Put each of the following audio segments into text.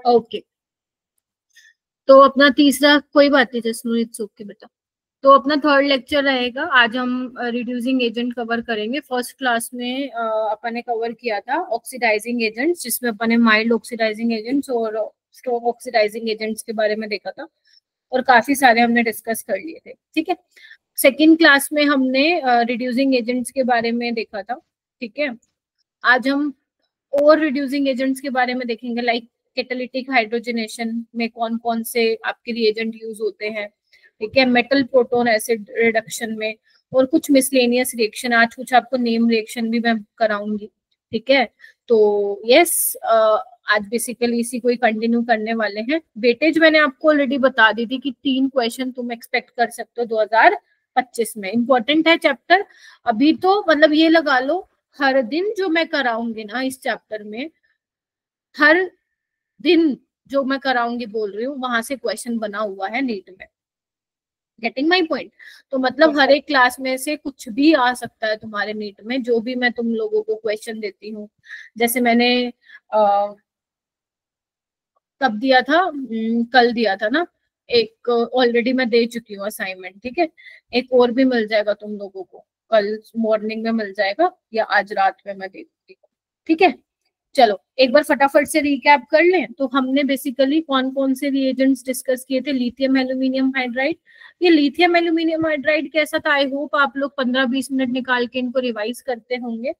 Okay, तो अपना तीसरा, कोई बात नहीं जसनू, इट्स ओके बेटा। तो अपना थर्ड लेक्चर रहेगा, आज हम रिड्यूसिंग एजेंट कवर करेंगे। फर्स्ट क्लास में अपन ने कवर किया था ऑक्सीडाइजिंग एजेंट्स, जिसमें अपन ने माइल्ड ऑक्सीडाइजिंग एजेंट्स और स्ट्रॉन्ग ऑक्सीडाइजिंग एजेंट्स के बारे में देखा था, और काफी सारे हमने डिस्कस कर लिए थे। ठीक है, सेकेंड क्लास में हमने रिड्यूसिंग एजेंट्स के बारे में देखा था। ठीक है, आज हम और रिड्यूसिंग एजेंट्स के बारे में देखेंगे, लाइक कैटालिटिक हाइड्रोजनेशन में कौन कौन से आपके रिएजेंट यूज होते हैं। ठीक है, मेटल प्रोटोन एसिड रिडक्शन में, और कुछ मिसलेनियस रिएक्शन, आज कुछ आपको नेम रिएक्शन भी मैं कराऊंगी। ठीक है, तो यस, आज बेसिकली इसी को ही कंटिन्यू करने वाले हैं। वेटेज मैंने आपको ऑलरेडी बता दी थी कि 3 क्वेश्चन तुम एक्सपेक्ट कर सकते हो 2025 में। इंपॉर्टेंट है चैप्टर, अभी तो मतलब ये लगा लो हर दिन जो मैं कराऊंगी ना इस चैप्टर में, हर दिन जो मैं कराऊंगी बोल रही हूँ, वहां से क्वेश्चन बना हुआ है नीट में। Getting my point? तो मतलब हर एक क्लास में से कुछ भी आ सकता है तुम्हारे नीट में, जो भी मैं तुम लोगों को क्वेश्चन देती हूँ। जैसे मैंने कब दिया था, कल दिया था ना एक, ऑलरेडी मैं दे चुकी हूँ असाइनमेंट। ठीक है, एक और भी मिल जाएगा तुम लोगों को, कल मॉर्निंग में मिल जाएगा या आज रात में मैं दे दूंगी। ठीक है, चलो एक बार फटाफट से रिकैप कर लें। तो हमने बेसिकली कौन कौन से रिएजेंट्स डिस्कस किए थे। लिथियम एल्यूमिनियम हाइड्राइड, ये लिथियम एल्यूमिनियम हाइड्राइड कैसा था, आई होप आप लोग 15-20 मिनट निकाल के इनको रिवाइज करते होंगे।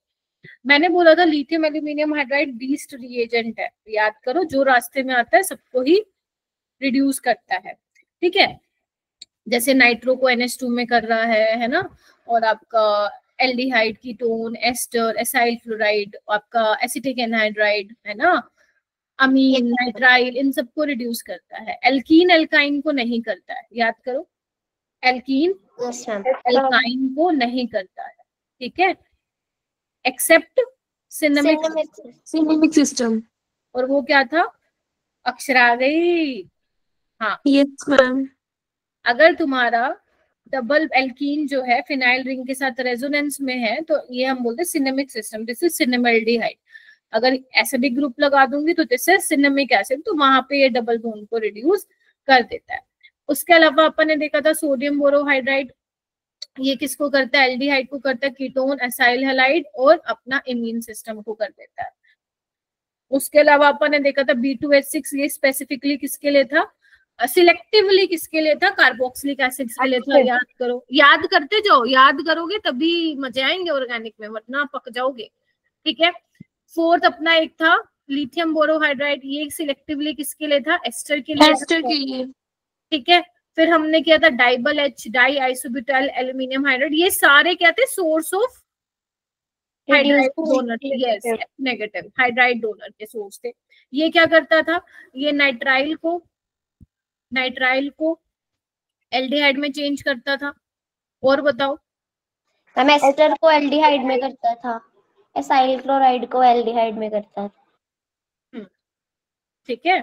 मैंने बोला था lithium aluminium hydride beast reagent है, याद करो, जो रास्ते में आता है सबको ही रिड्यूस करता है। ठीक है, जैसे नाइट्रो को NH2 में कर रहा है ना, और आपका aldehyde, ketone, ester, acyl fluoride, आपका एसिटिक एनहाइड्राइड है ना, अमीन, नाइट्राइल, इन सबको रिड्यूस करता है। एल्कीन एल्काइन को नहीं करता है, याद करो, एल्कीन एल्काइन को नहीं करता है। ठीक है, एक्सेप्ट सिनेमिक सिस्टम, और वो क्या था, अक्षरा आ गई। हाँ यस मैम। अगर तुम्हारा डबल एल्कीन जो है फिनाइल रिंग के साथ रेजोनेंस में है, तो ये हम बोलते हैं सिनेमिक सिस्टम, दिस इज सिनेमल्डिहाइड। अगर एसिडिक ग्रुप लगा दूंगी तो दिस इज सिनेमिक एसिड, तो वहां पे ये डबल बॉन्ड को रिड्यूस कर देता है। उसके अलावा अपन ने देखा था सोडियम बोरोहाइड्राइड, ये किसको करता है, एल्डिहाइड को करता है, कीटोन, एसाइल हैलाइड, और अपना इम्यून सिस्टम को कर देता है। उसके अलावा अपन ने देखा था B2H6, ये स्पेसिफिकली किसके लिए था, सिलेक्टिवली किसके लिए था, कार्बोक्सिलिक एसिड के लिए था। याद करो, याद करते जाओ, याद करोगे तभी मजे आएंगे ऑर्गेनिक में, वरना पक जाओगे। ठीक है, फोर्थ अपना एक था लिथियम बोरोहाइड्राइड, ये सिलेक्टिवली किसके लिए था, एस्टर के लिए। ठीक है, फिर हमने किया था डाइबल H, die isobutyl aluminium hydride, ये सारे क्या थे, source of hydride donor, yes negative hydride donor के सोर्स थे। ये क्या करता था, ये नाइट्राइल को एल्डिहाइड में चेंज करता था। और बताओ, एस्टर को एल्डिहाइड में करता था, एसाइल क्लोराइड को एल्डिहाइड में करता था। ठीक है,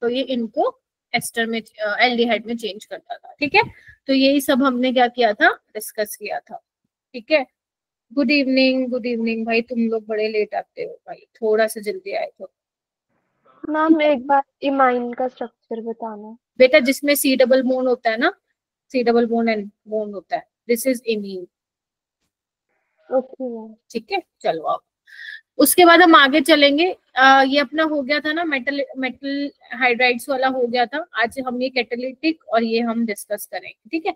तो ये इनको एस्टर में एल्डिहाइड में चेंज करता था। ठीक है, तो यही सब हमने क्या किया था, डिस्कस किया था। ठीक है, गुड इवनिंग, गुड इवनिंग भाई, तुम लोग बड़े लेट आते हो भाई, थोड़ा सा जल्दी आए तो। मैम एक बार इमाइन का स्ट्रक्चर बताना। बेटा जिसमें C डबल बॉन्ड होता है ना, C double bond and bond होता है, this is imine. Okay ma'am. ठीक है, चलो आप, उसके बाद हम आगे चलेंगे। ये अपना हो गया था ना मेटल हाइड्राइड्स वाला हो गया था। आज हम ये कैटालिटिक और ये हम डिस्कस करेंगे। ठीक है,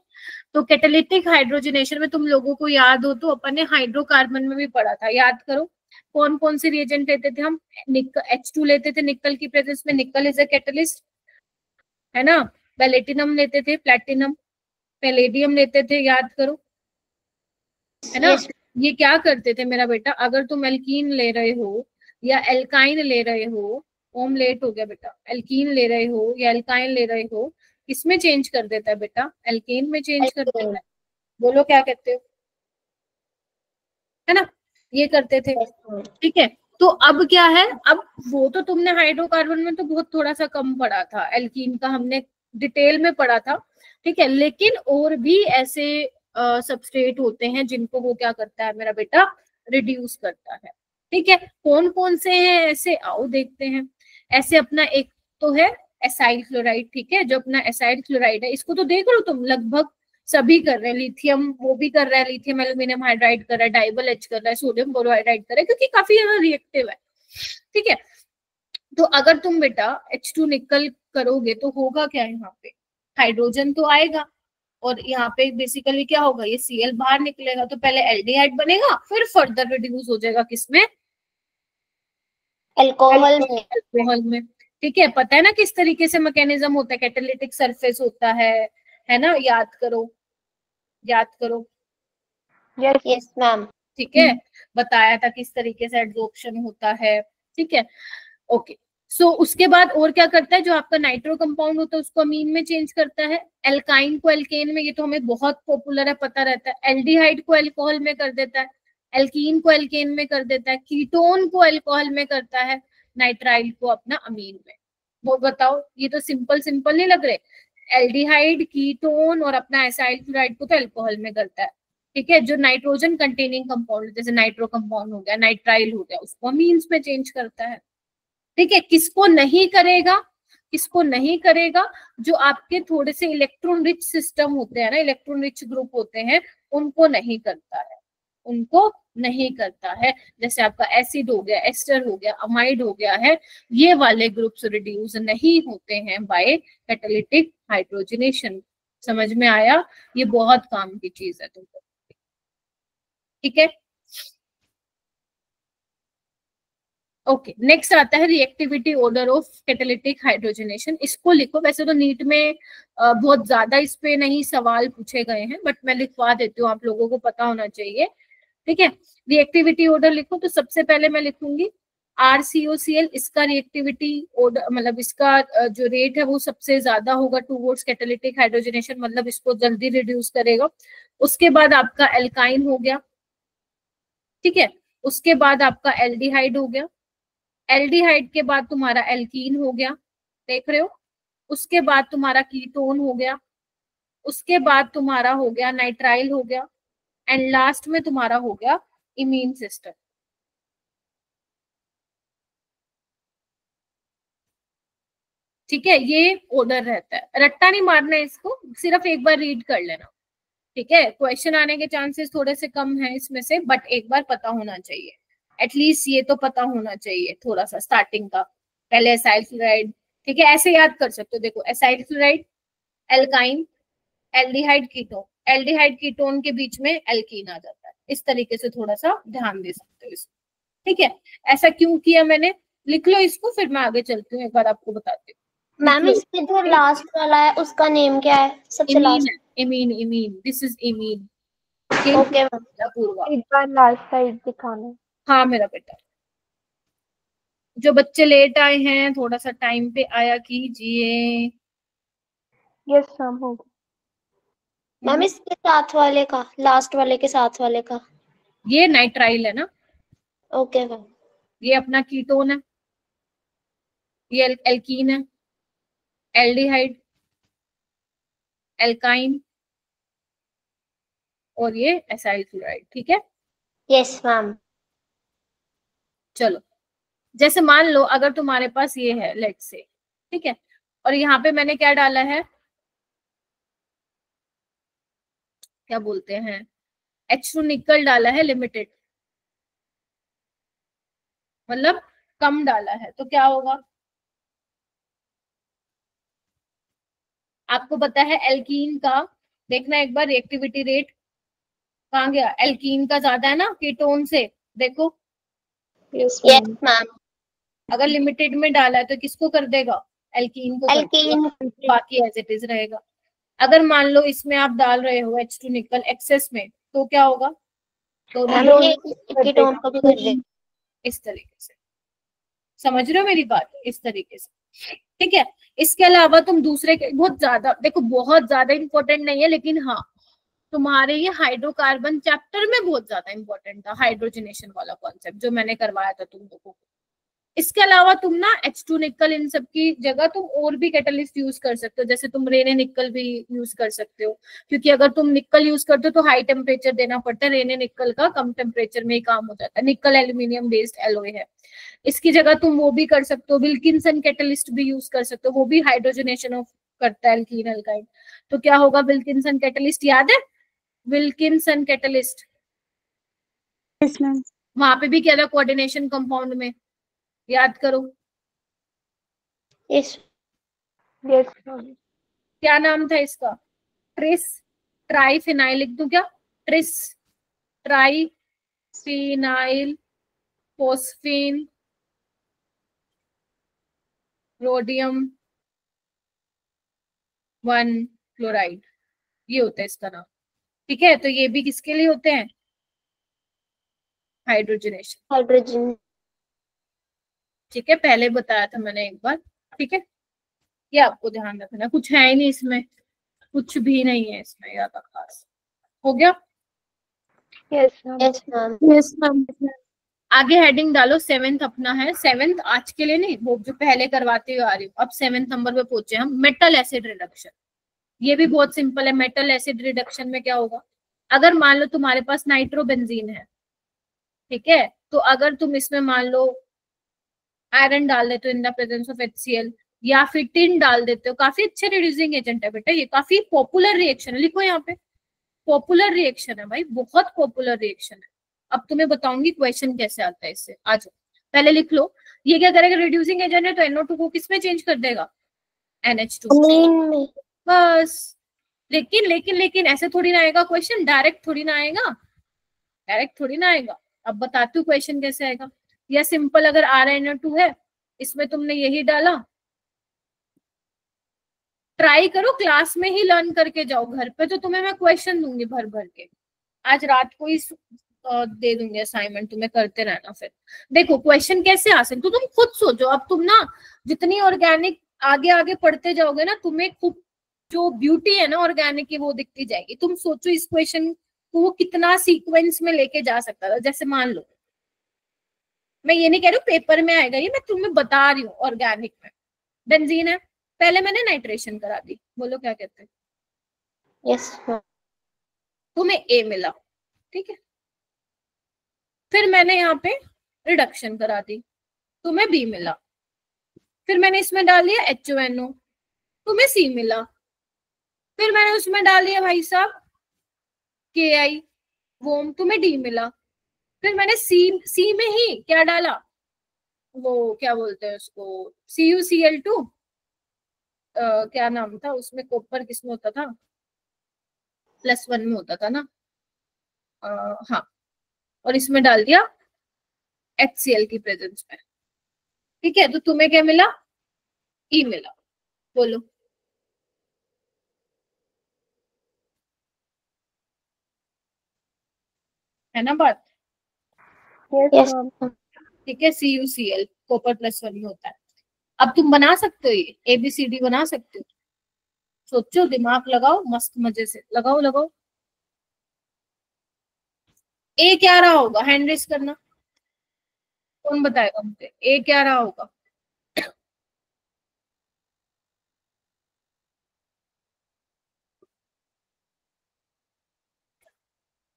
तो कैटालिटिक हाइड्रोजनेशन में तुम लोगों को याद हो तो अपन ने हाइड्रोकार्बन में भी पढ़ा था, याद करो कौन कौन से रिएजेंट लेते थे हम, H2 लेते थे निकल की प्रेजेंस में, निकल इज अ कैटलिस्ट है ना, पैलेटिनम लेते थे, प्लैटिनम, पैलेडियम लेते थे, याद करो, है ना। ये क्या करते थे मेरा बेटा, अगर तुम एल्कीन ले रहे हो या एल्काइन ले रहे हो, ओम लेट हो गया बेटा, एल्कीन ले रहे हो या एल्काइन ले रहे हो, किसमें चेंज कर देता है बेटा, एल्केन में चेंज कर देता है। बोलो क्या कहते हो, है ना, ये करते थे। ठीक है, तो अब क्या है, अब वो तो तुमने हाइड्रोकार्बन में तो बहुत थोड़ा सा कम पढ़ा था, एल्कीन का हमने डिटेल में पढ़ा था। ठीक है, लेकिन और भी ऐसे सबस्ट्रेट होते हैं जिनको वो क्या करता है मेरा बेटा, रिड्यूस करता है। ठीक है, कौन कौन से हैं ऐसे, आओ देखते हैं। ऐसे अपना एक तो है एसाइल क्लोराइड, ठीक है, जो अपना एसाइल क्लोराइड है, इसको तो देख लो तुम, लगभग सभी कर रहे हैं, लिथियम वो भी कर रहा है, लिथियम एल्यूमिनियम हाइड्राइड कर रहा है, डाइबल एच कर रहा है, सोडियम बोरोहाइड्राइड कर रहा है, क्योंकि काफी ज्यादा रिएक्टिव है, ठीक है। तो अगर तुम बेटा H2 निकल करोगे तो होगा क्या, यहाँ पे हाइड्रोजन तो आएगा, और यहाँ पे बेसिकली क्या होगा, ये Cl बाहर निकलेगा, तो पहले एल्डिहाइड बनेगा, फिर फर्दर रिड्यूस हो जाएगा किसमें, अल्कोहल में। अल्कोहल में, ठीक है। पता है ना किस तरीके से मैकेनिज्म होता है, कैटालिटिक सरफेस होता है ना, याद करो, याद करो। Yes ma'am. ठीक है, बताया था किस तरीके से एड्सॉर्प्शन होता है, ठीक है, ओके। सो उसके बाद और क्या करता है, जो आपका नाइट्रो कंपाउंड होता है उसको अमीन में चेंज करता है, एल्काइन को एल्केन में, ये तो हमें बहुत पॉपुलर है, पता रहता है, एल्डिहाइड को अल्कोहल में कर देता है, एल्कीन को एल्केन में कर देता है, कीटोन को अल्कोहल में करता है, नाइट्राइल को अपना अमीन में। वो बताओ, ये तो सिंपल सिंपल नहीं लग रहे, एल्डिहाइड, कीटोन और अपना एसाइल क्लोराइड को तो अल्कोहल में करता है, ठीक है। जो नाइट्रोजन कंटेनिंग कंपाउंड जैसे नाइट्रो कंपाउंड हो गया, नाइट्राइल हो गया, उसको अमीन्स में चेंज करता है, ठीक है। किसको नहीं करेगा, किसको नहीं करेगा, जो आपके थोड़े से इलेक्ट्रॉन रिच सिस्टम होते हैं ना, इलेक्ट्रॉन रिच ग्रुप होते हैं, उनको नहीं करता है, उनको नहीं करता है। जैसे आपका एसिड हो गया, एस्टर हो गया, अमाइड हो गया है, ये वाले ग्रुप्स रिड्यूस नहीं होते हैं बाय कैटालिटिक हाइड्रोजनेशन। समझ में आया, ये बहुत काम की चीज है तुमको, ठीक है। ओके, नेक्स्ट आता है reactivity order of catalytic hydrogenation. इसको लिखो, वैसे तो नीट में बहुत ज्यादा इस पे नहीं सवाल पूछे गए हैं, बट मैं लिखवा देती हूँ, आप लोगों को पता होना चाहिए, ठीक है। रिएक्टिविटी ऑर्डर लिखो, तो सबसे पहले मैं लिखूंगी RCOCl, इसका रिएक्टिविटी ऑर्डर मतलब इसका जो रेट है वो सबसे ज्यादा होगा टूवर्ड्स कैटालिटिक हाइड्रोजनेशन, मतलब इसको जल्दी रिड्यूस करेगा। उसके बाद आपका एल्काइन हो गया, ठीक है। उसके बाद आपका एल्डिहाइड हो गया, एल्डिहाइड के बाद तुम्हारा एल्कीन हो गया, देख रहे हो। उसके बाद तुम्हारा कीटोन हो गया, उसके बाद तुम्हारा हो गया नाइट्राइल हो गया, एंड लास्ट में तुम्हारा हो गया इम्यून सिस्टम, ठीक है। ये ऑर्डर रहता है, रट्टा नहीं मारना है इसको, सिर्फ एक बार रीड कर लेना, ठीक है। क्वेश्चन आने के चांसेस थोड़े से कम हैं इसमें से, बट एक बार पता होना चाहिए, एटलीस्ट ये तो पता होना चाहिए थोड़ा सा स्टार्टिंग का। पहले एसाइल क्लोराइड, ठीक है, ऐसे याद कर सकते हो, देखो acyl chloride, alkyne, aldehyde, ketone, aldehyde ketone के बीच में एल्कीन आ जाता है, इस तरीके से थोड़ा सा ध्यान दे सकते हो इसको, ठीक है। ऐसा क्यों किया मैंने, लिख लो इसको, फिर मैं आगे चलती हूँ, एक बार आपको बताती हूँ। मैम इसमें जो लास्ट वाला है उसका नेम क्या है, सबसे last? Imine, imine, this is imine, okay ma'am. एक बार लास्ट साइड दिखाना। हाँ मेरा बेटा, जो बच्चे लेट आए हैं थोड़ा सा टाइम पे आया कीजिए। यस मैम, हो गया। मैम इसके साथ वाले का, लास्ट वाले के साथ वाले का, ये नाइट्राइल है ना, ओके मैम। ये अपना कीटोन है, ये एल्कीन है, एल्डिहाइड, एल्काइन, और ये एसाइल क्लोराइड, ठीक है। Yes ma'am. चलो, जैसे मान लो अगर तुम्हारे पास ये है, लेट्स से, ठीक है, और यहाँ पे मैंने क्या डाला है, क्या बोलते हैं, H2 निकल डाला है लिमिटेड, मतलब कम डाला है, तो क्या होगा, आपको पता है एल्कीन का, देखना एक बार रिएक्टिविटी रेट कहाँ गया, एल्कीन का ज्यादा है ना कीटोन से, देखो। Yes ma'am. अगर लिमिटेड में डाला है तो किसको कर देगा, एल्कीन को कर एल्कीन। देगा, बाकी एज इट इज रहेगा। अगर मान लो इसमें आप डाल रहे हो H2 निकल एक्सेस में, तो क्या होगा, तो कीटोन को भी कर दे, इस तरीके से, समझ रहे हो मेरी बात, इस तरीके से, ठीक है। इसके अलावा तुम दूसरे के बहुत ज्यादा देखो, बहुत ज्यादा इंपॉर्टेंट नहीं है, लेकिन हाँ तुम्हारे ये हाइड्रोकार्बन चैप्टर में बहुत ज्यादा इंपॉर्टेंट था, हाइड्रोजनेशन वाला कॉन्सेप्ट जो मैंने करवाया था तुम लोगों को, इसके अलावा तुम ना H2 निकल इन सब की जगह तुम और भी कैटलिस्ट यूज कर सकते हो, जैसे तुम रेने निकल भी यूज कर सकते हो, क्योंकि अगर तुम निकल यूज करते हो तो हाई टेम्परेचर देना पड़ता है, रेने निकल का कम टेम्परेचर में ही काम हो जाता है, निकल एल्यूमिनियम बेस्ड एलॉय है। इसकी जगह तुम वो भी कर सकते हो, विल्किंसन कैटलिस्ट भी यूज कर सकते हो, वो भी हाइड्रोजनेशन ऑफ करता है एल्कीन एल्काइड। तो क्या होगा विल्किंसन कैटलिस्ट, याद है विल्किंसन कैटलिस्ट? Yes ma'am. वहां पे भी क्या था कोऑर्डिनेशन कंपाउंड में, याद करो यस यस मैम। क्या नाम था इसका? ट्रिस ट्राइफिनाइल लिख दूं क्या? Tris triphenyl phosphine rhodium 1 chloride, ये होता है इसका नाम। ठीक है, तो ये भी किसके लिए होते हैं? हाइड्रोजनेशन। हाइड्रोजन। ठीक है, पहले बताया था मैंने एक बार। ठीक है, ये आपको ध्यान रखना, कुछ है ही नहीं इसमें, कुछ भी नहीं है इसमें ज्यादा खास। हो गया? Yes ma'am. Yes ma'am. Yes ma'am. आगे हेडिंग डालो, 7th अपना है। 7th आज के लिए नहीं, वो जो पहले करवाते हुए आ रही हूँ, अब 7th नंबर पे पहुंचे हम, मेटल एसिड रिडक्शन। ये भी बहुत सिंपल है। मेटल एसिड रिडक्शन में क्या होगा, अगर मान लो तुम्हारे पास नाइट्रोबेंजीन है, ठीक है, तो अगर तुम इसमें मान लो आयरन डाल देते हो in the presence of HCl, या फिर टिन डाल देते हो, काफी अच्छे रिड्यूसिंग एजेंट है बेटा, ये काफी पॉपुलर रिएक्शन है, लिखो यहाँ पे पॉपुलर रिएक्शन है भाई, बहुत पॉपुलर रिएक्शन है। अब तुम्हें बताऊंगी क्वेश्चन कैसे आता है इससे, आ जाओ पहले लिख लो। ये क्या करेगा, रिड्यूसिंग एजेंट है तो NO2 को किस में चेंज कर देगा? NH2 अमीन में। बस। लेकिन लेकिन लेकिन ऐसे थोड़ी ना आएगा क्वेश्चन, डायरेक्ट थोड़ी ना आएगा, डायरेक्ट थोड़ी ना आएगा। अब बताती हूँ क्वेश्चन कैसे आएगा। या सिंपल, अगर RnO2 है, इसमें तुमने यही डाला, ट्राई करो क्लास में ही लर्न करके जाओ, घर पे तो तुम्हें मैं क्वेश्चन दूंगी भर भर के, आज रात को ही दे दूंगी असाइनमेंट, तुम्हें करते रहना। फिर देखो क्वेश्चन कैसे आ सकते, तो तुम खुद सोचो। अब तुम ना जितनी ऑर्गेनिक आगे आगे पढ़ते जाओगे ना, तुम्हें खुद जो ब्यूटी है ना ऑर्गेनिक की वो दिखती जाएगी। तुम सोचो इस क्वेश्चन को वो कितना सीक्वेंस में लेके जा सकता था। जैसे मान लो, मैं ये नहीं कह रही हूँ पेपर में आएगा ये, मैं तुम्हें बता रही हूँ ऑर्गेनिक में बेंजीन है, पहले मैंने नाइट्रेशन करा दी, बोलो क्या कहते हैं? Yes ma'am. तुम्हें A मिला, ठीक है, फिर मैंने यहाँ पे रिडक्शन करा दी, तुम्हें B मिला, फिर मैंने इसमें डाल दिया HONO, तुम्हें C मिला, फिर मैंने उसमें डाल दिया भाई साहब KI वोम, तुम्हें D मिला, फिर मैंने C में ही क्या डाला, वो क्या बोलते हैं उसको, CuCl2, क्या नाम था उसमें, कॉपर किसमें होता था, +1 में होता था ना, हाँ, और इसमें डाल दिया HCl की प्रेजेंस में। ठीक है, तो तुम्हें क्या मिला? E मिला, बोलो। है ना बात? Yes yes ma'am. ठीक है, CuCl कॉपर +1 में होता है। अब तुम बना सकते हो, ये ABCD बना सकते हो, सोचो दिमाग लगाओ, मस्त मजे से लगाओ लगाओ। A क्या रहा होगा, हैंड रेस करना, कौन बताएगा मुझे A क्या रहा होगा?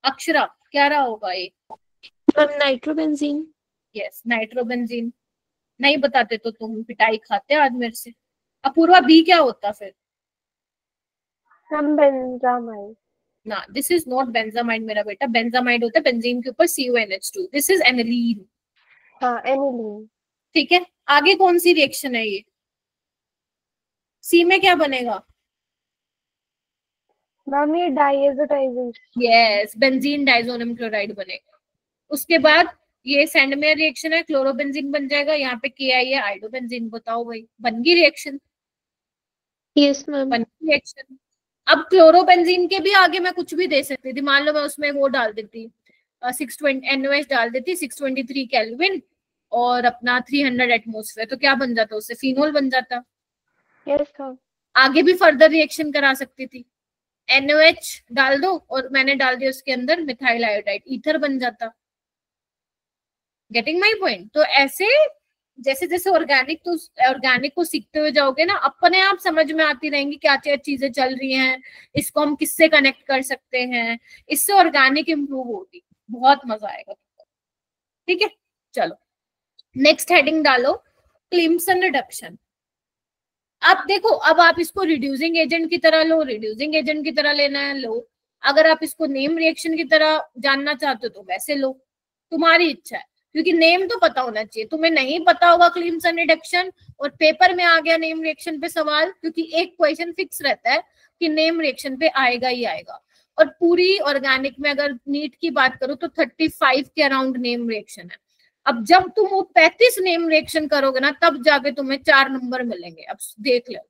अक्षरा क्या रहा होगा A? Ma'am nitrobenzene. Yes, nitrobenzene. नहीं बताते तो तुम पिटाई खाते आज मेरे से। अपूर्वा B क्या होता फिर? हम बेंजामाइड। ना, दिस इज नॉट बेंजामाइड मेरा बेटा, बेंजामाइड होता है बेंजीन के ऊपर CuNH2, दिस इज एनिलीन। हाँ एनिलीन। ठीक है, आगे कौन सी रिएक्शन है ये? C में क्या बनेगा? मैम ये डाइएज़ोटाइजेशन। यस, बेंजीन डाइजोनियम क्लोराइड बनेगा। उसके बाद ये सेंडमेयर रिएक्शन है, क्लोरोबेंजीन बन जाएगा, यहाँ पे KI है आइडोबेंजीन। बताओ भाई, बन गई रिएक्शन? Yes ma'am. बन गई रिएक्शन। अब क्लोरोबेंजीन के भी आगे मैं कुछ भी दे सकती थी, मान लो मैं उसमें वो डाल देती 620 NOH डाल देती, 623 केल्विन और अपना 300 एटमोसफेयर, तो क्या बन जाता, उससे फिनोल बन जाता। Yes ma'am. आगे भी फर्दर रिएक्शन करा सकती थी, NOH डाल दो और मैंने डाल दिया उसके अंदर मिथाइल आयोडाइड, ईथर बन जाता। Getting my point? तो ऐसे जैसे जैसे ऑर्गेनिक को सीखते हुए जाओगे ना, अपने आप समझ में आती रहेंगी क्या क्या चीजें चल रही हैं, इसको हम किससे कनेक्ट कर सकते हैं, इससे ऑर्गेनिक इंप्रूव होगी, बहुत मजा आएगा। ठीक है, चलो नेक्स्ट हेडिंग डालो, क्लिम्सन रिडक्शन। अब देखो, अब आप इसको रिड्यूसिंग एजेंट की तरह लो, रिड्यूसिंग एजेंट की तरह लेना है लो, अगर आप इसको नेम रिएक्शन की तरह जानना चाहते हो तो वैसे लो, तुम्हारी इच्छा है, क्योंकि नेम तो पता होना चाहिए। तुम्हें नहीं पता होगा क्लिम्सन रिडक्शन और पेपर में आ गया नेम रिएक्शन पे सवाल, क्योंकि एक क्वेश्चन फिक्स रहता है कि नेम रिएक्शन पे आएगा ही आएगा। और पूरी ऑर्गेनिक में अगर नीट की बात करो तो 35 के अराउंड नेम रिएक्शन है। अब जब तुम वो 35 नेम रिएक्शन करोगे ना, तब जाके तुम्हें 4 नंबर मिलेंगे। अब देख लो,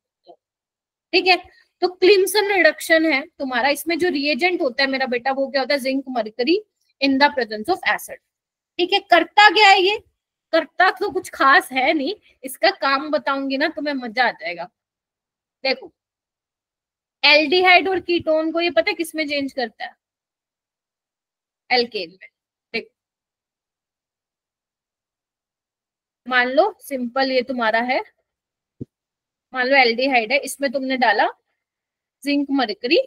ठीक है। तो क्लिम्सन रिडक्शन है तुम्हारा, इसमें जो रिएजेंट होता है मेरा बेटा वो क्या होता है, zinc mercury in the presence of acid. ठीक है, करता क्या है ये, करता तो कुछ खास है नहीं, इसका काम बताऊंगी ना तुम्हें मजा आ जाएगा। देखो, एल्डिहाइड और कीटोन को ये पता है किसमें चेंज करता है, एल्केन में। देखो, मान लो सिंपल ये तुम्हारा है, मान लो एल्डिहाइड है, इसमें तुमने डाला जिंक मरकरी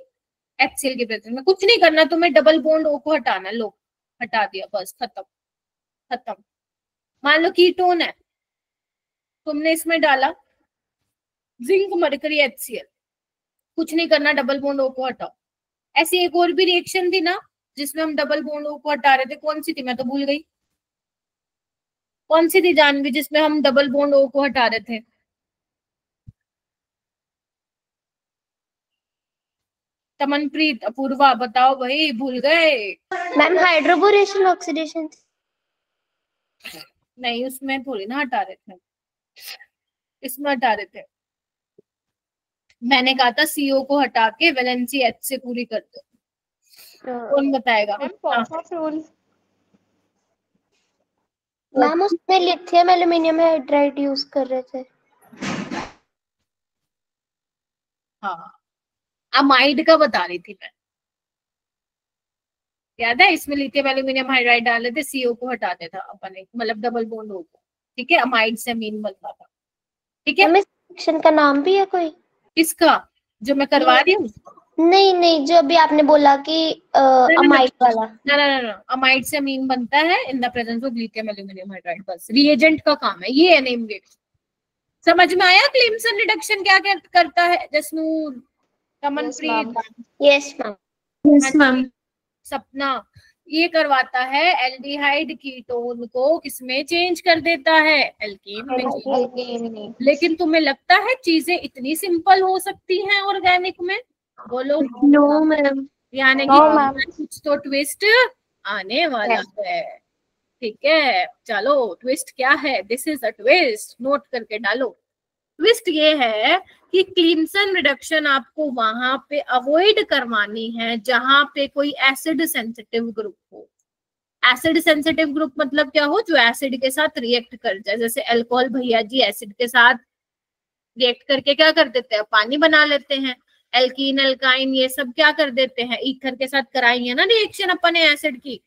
HCl के प्रेजेंस में, कुछ नहीं करना तुम्हें, डबल बॉन्ड O को हटाना, लो हटा दिया, बस खत्म खत्म। मान लो कीटोन है, तुमने इसमें डाला जिंक मरकरी HCl, कुछ नहीं करना, डबल बॉन्ड O को हटाओ। ऐसी एक और भी रिएक्शन थी ना जिसमें हम डबल बॉन्ड O को हटा रहे थे, कौन सी थी मैं तो भूल गई, कौन सी थी जानवी जिसमें हम डबल बॉन्ड O को हटा रहे थे? तमनप्रीत, अपूर्वा, बताओ भाई, भूल गए? Ma'am hydroboration oxidation. नहीं, उसमें थोड़ी ना हटा रहे थे, इसमें हटा रहे थे। मैंने कहा था CO को हटा के वैलेंसी H से पूरी कर दो। कौन बताएगा? मैम उसमें लिथियम एल्यूमिनियम हाइड्राइड यूज कर रहे थे। हाँ, अमाइड का बता रही थी मैं, याद है? इसमें लिथियम एल्यूमिनियम हाइड्राइड डाले थे, CO को हटाते था अपन, मतलब डबल बॉन्ड O को। ठीक है, अमाइड से अमीन बनता था। ठीक है, रिएक्शन का नाम भी है कोई? किसका? जो मैं करवा रही हूँ? नहीं नहीं, जो अभी आपने बोला कि अमाइड वाला। ना, अमाइड से अमीन बनता है इन the presence of lithium aluminium hydride, बस रिएजेंट का काम है ये, है नेम रिएक्शन। समझ में आया क्लिम्सन रिडक्शन क्या क्या करता है? Jasnoor, Tamanpreet, yes ma'am. Yes, ma'am. सपना, ये करवाता है एल्डिहाइड कीटोन को किसमें चेंज कर देता है, एल्कीन में। लेकिन तुम्हें लगता है चीजें इतनी सिंपल हो सकती हैं ऑर्गेनिक में? बोलो No, ma'am. यानी कि कुछ तो ट्विस्ट आने वाला है। ठीक है, चलो ट्विस्ट क्या है, this is a twist, note करके डालो। ट्विस्ट ये है कि क्लिम्सन रिडक्शन आपको वहां पे अवॉइड करवानी है जहां पे कोई एसिड सेंसिटिव ग्रुप हो। एसिड सेंसिटिव ग्रुप मतलब क्या हो, जो एसिड के साथ रिएक्ट कर जाए, जैसे अल्कोहल भैया जी एसिड के साथ रिएक्ट करके क्या कर देते हैं, पानी बना लेते हैं। एल्कीन, एल्काइन, ये सब क्या कर देते हैं, ईथर के साथ कराई है ना रिएक्शन अपने एसिड की,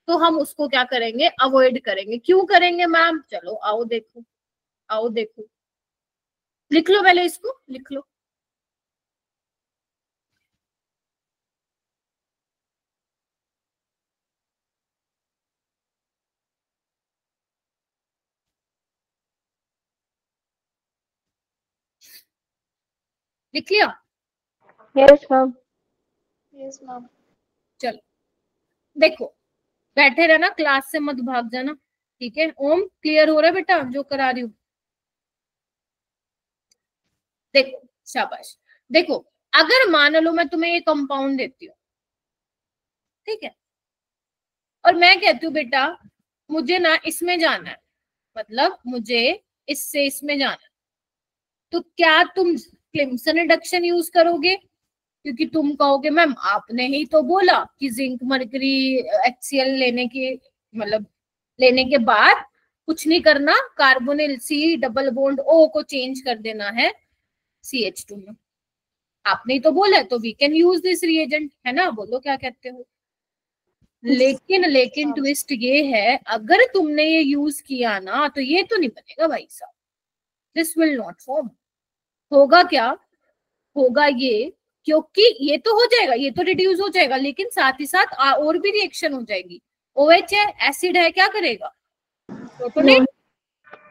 तो हम उसको क्या करेंगे, अवॉइड करेंगे। क्यों करेंगे मैम? चलो आओ देखो, आओ देखो, लिख लो पहले, इसको लिख लो। लिख लिया? Yes ma'am. Yes ma'am. चलो देखो, बैठे रहना, क्लास से मत भाग जाना। ठीक है, ओम क्लियर हो रहा है बेटा जो करा रही हूँ? देखो, शाबाश। देखो, अगर मान लो मैं तुम्हें ये कंपाउंड देती हूँ, ठीक है, और मैं कहती हूँ बेटा मुझे ना इसमें जाना है, मतलब मुझे इससे इसमें जाना है, तो क्या तुम क्लिम्सन रिडक्शन यूज करोगे? क्योंकि तुम कहोगे मैम आपने ही तो बोला कि जिंक मरकरी HCl लेने की, मतलब लेने के बाद कुछ नहीं करना, carbonyl C double bond O को चेंज कर देना है CH2 में, आपने ही तो बोला है, तो we can use this reagent, है ना? बोलो क्या कहते हो? लेकिन ट्विस्ट ये है, अगर तुमने ये यूज किया ना तो ये तो नहीं बनेगा भाई साहब, दिस विल नॉट फॉर्म। होगा क्या, होगा ये, क्योंकि ये तो हो जाएगा, ये तो रिड्यूस हो जाएगा, लेकिन साथ ही साथ और भी रिएक्शन हो जाएगी। OH है, एसिड है, क्या करेगा, प्रोटोनेट,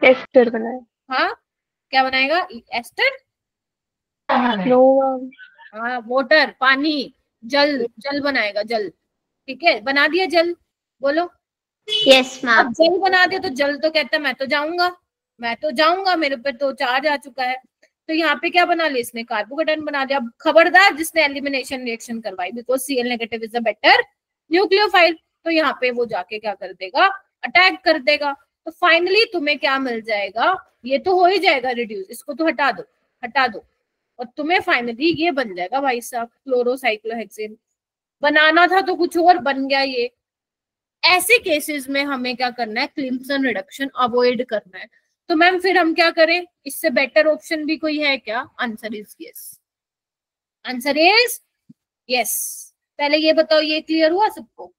एस्टर बनाए। हाँ क्या बनाएगा, एस्टर, नो हाँ वाटर, पानी, जल, जल बनाएगा, जल। ठीक है, बना दिया जल, बोलो। Yes ma'am. अब जल बना दिया तो जल तो कहता है मैं तो जाऊंगा, मैं तो जाऊंगा, मेरे पे तो चार्ज आ चुका है। तो यहाँ पे क्या बना लिया इसने, कार्बोकेटायन बना दिया। अब खबरदार जिसने एलिमिनेशन रिएक्शन करवाई, because Cl negative is a better nucleophile, तो यहाँ पे वो जाके क्या कर देगा, अटैक कर देगा। तो फाइनली तुम्हें क्या मिल जाएगा, ये तो हो ही जाएगा रिड्यूस, इसको तो हटा दो, हटा दो, और तुम्हें फाइनली ये बन जाएगा भाई साहब क्लोरोसाइक्लोहेक्सेन। बनाना था तो कुछ और बन गया ये। ऐसे केसेस में हमें क्या करना है, क्लिम्सन रिडक्शन अवॉइड करना है। तो मैम फिर हम क्या करें, इससे बेटर ऑप्शन भी कोई है क्या, answer is yes, answer is yes. पहले ये बताओ, ये क्लियर हुआ सबको?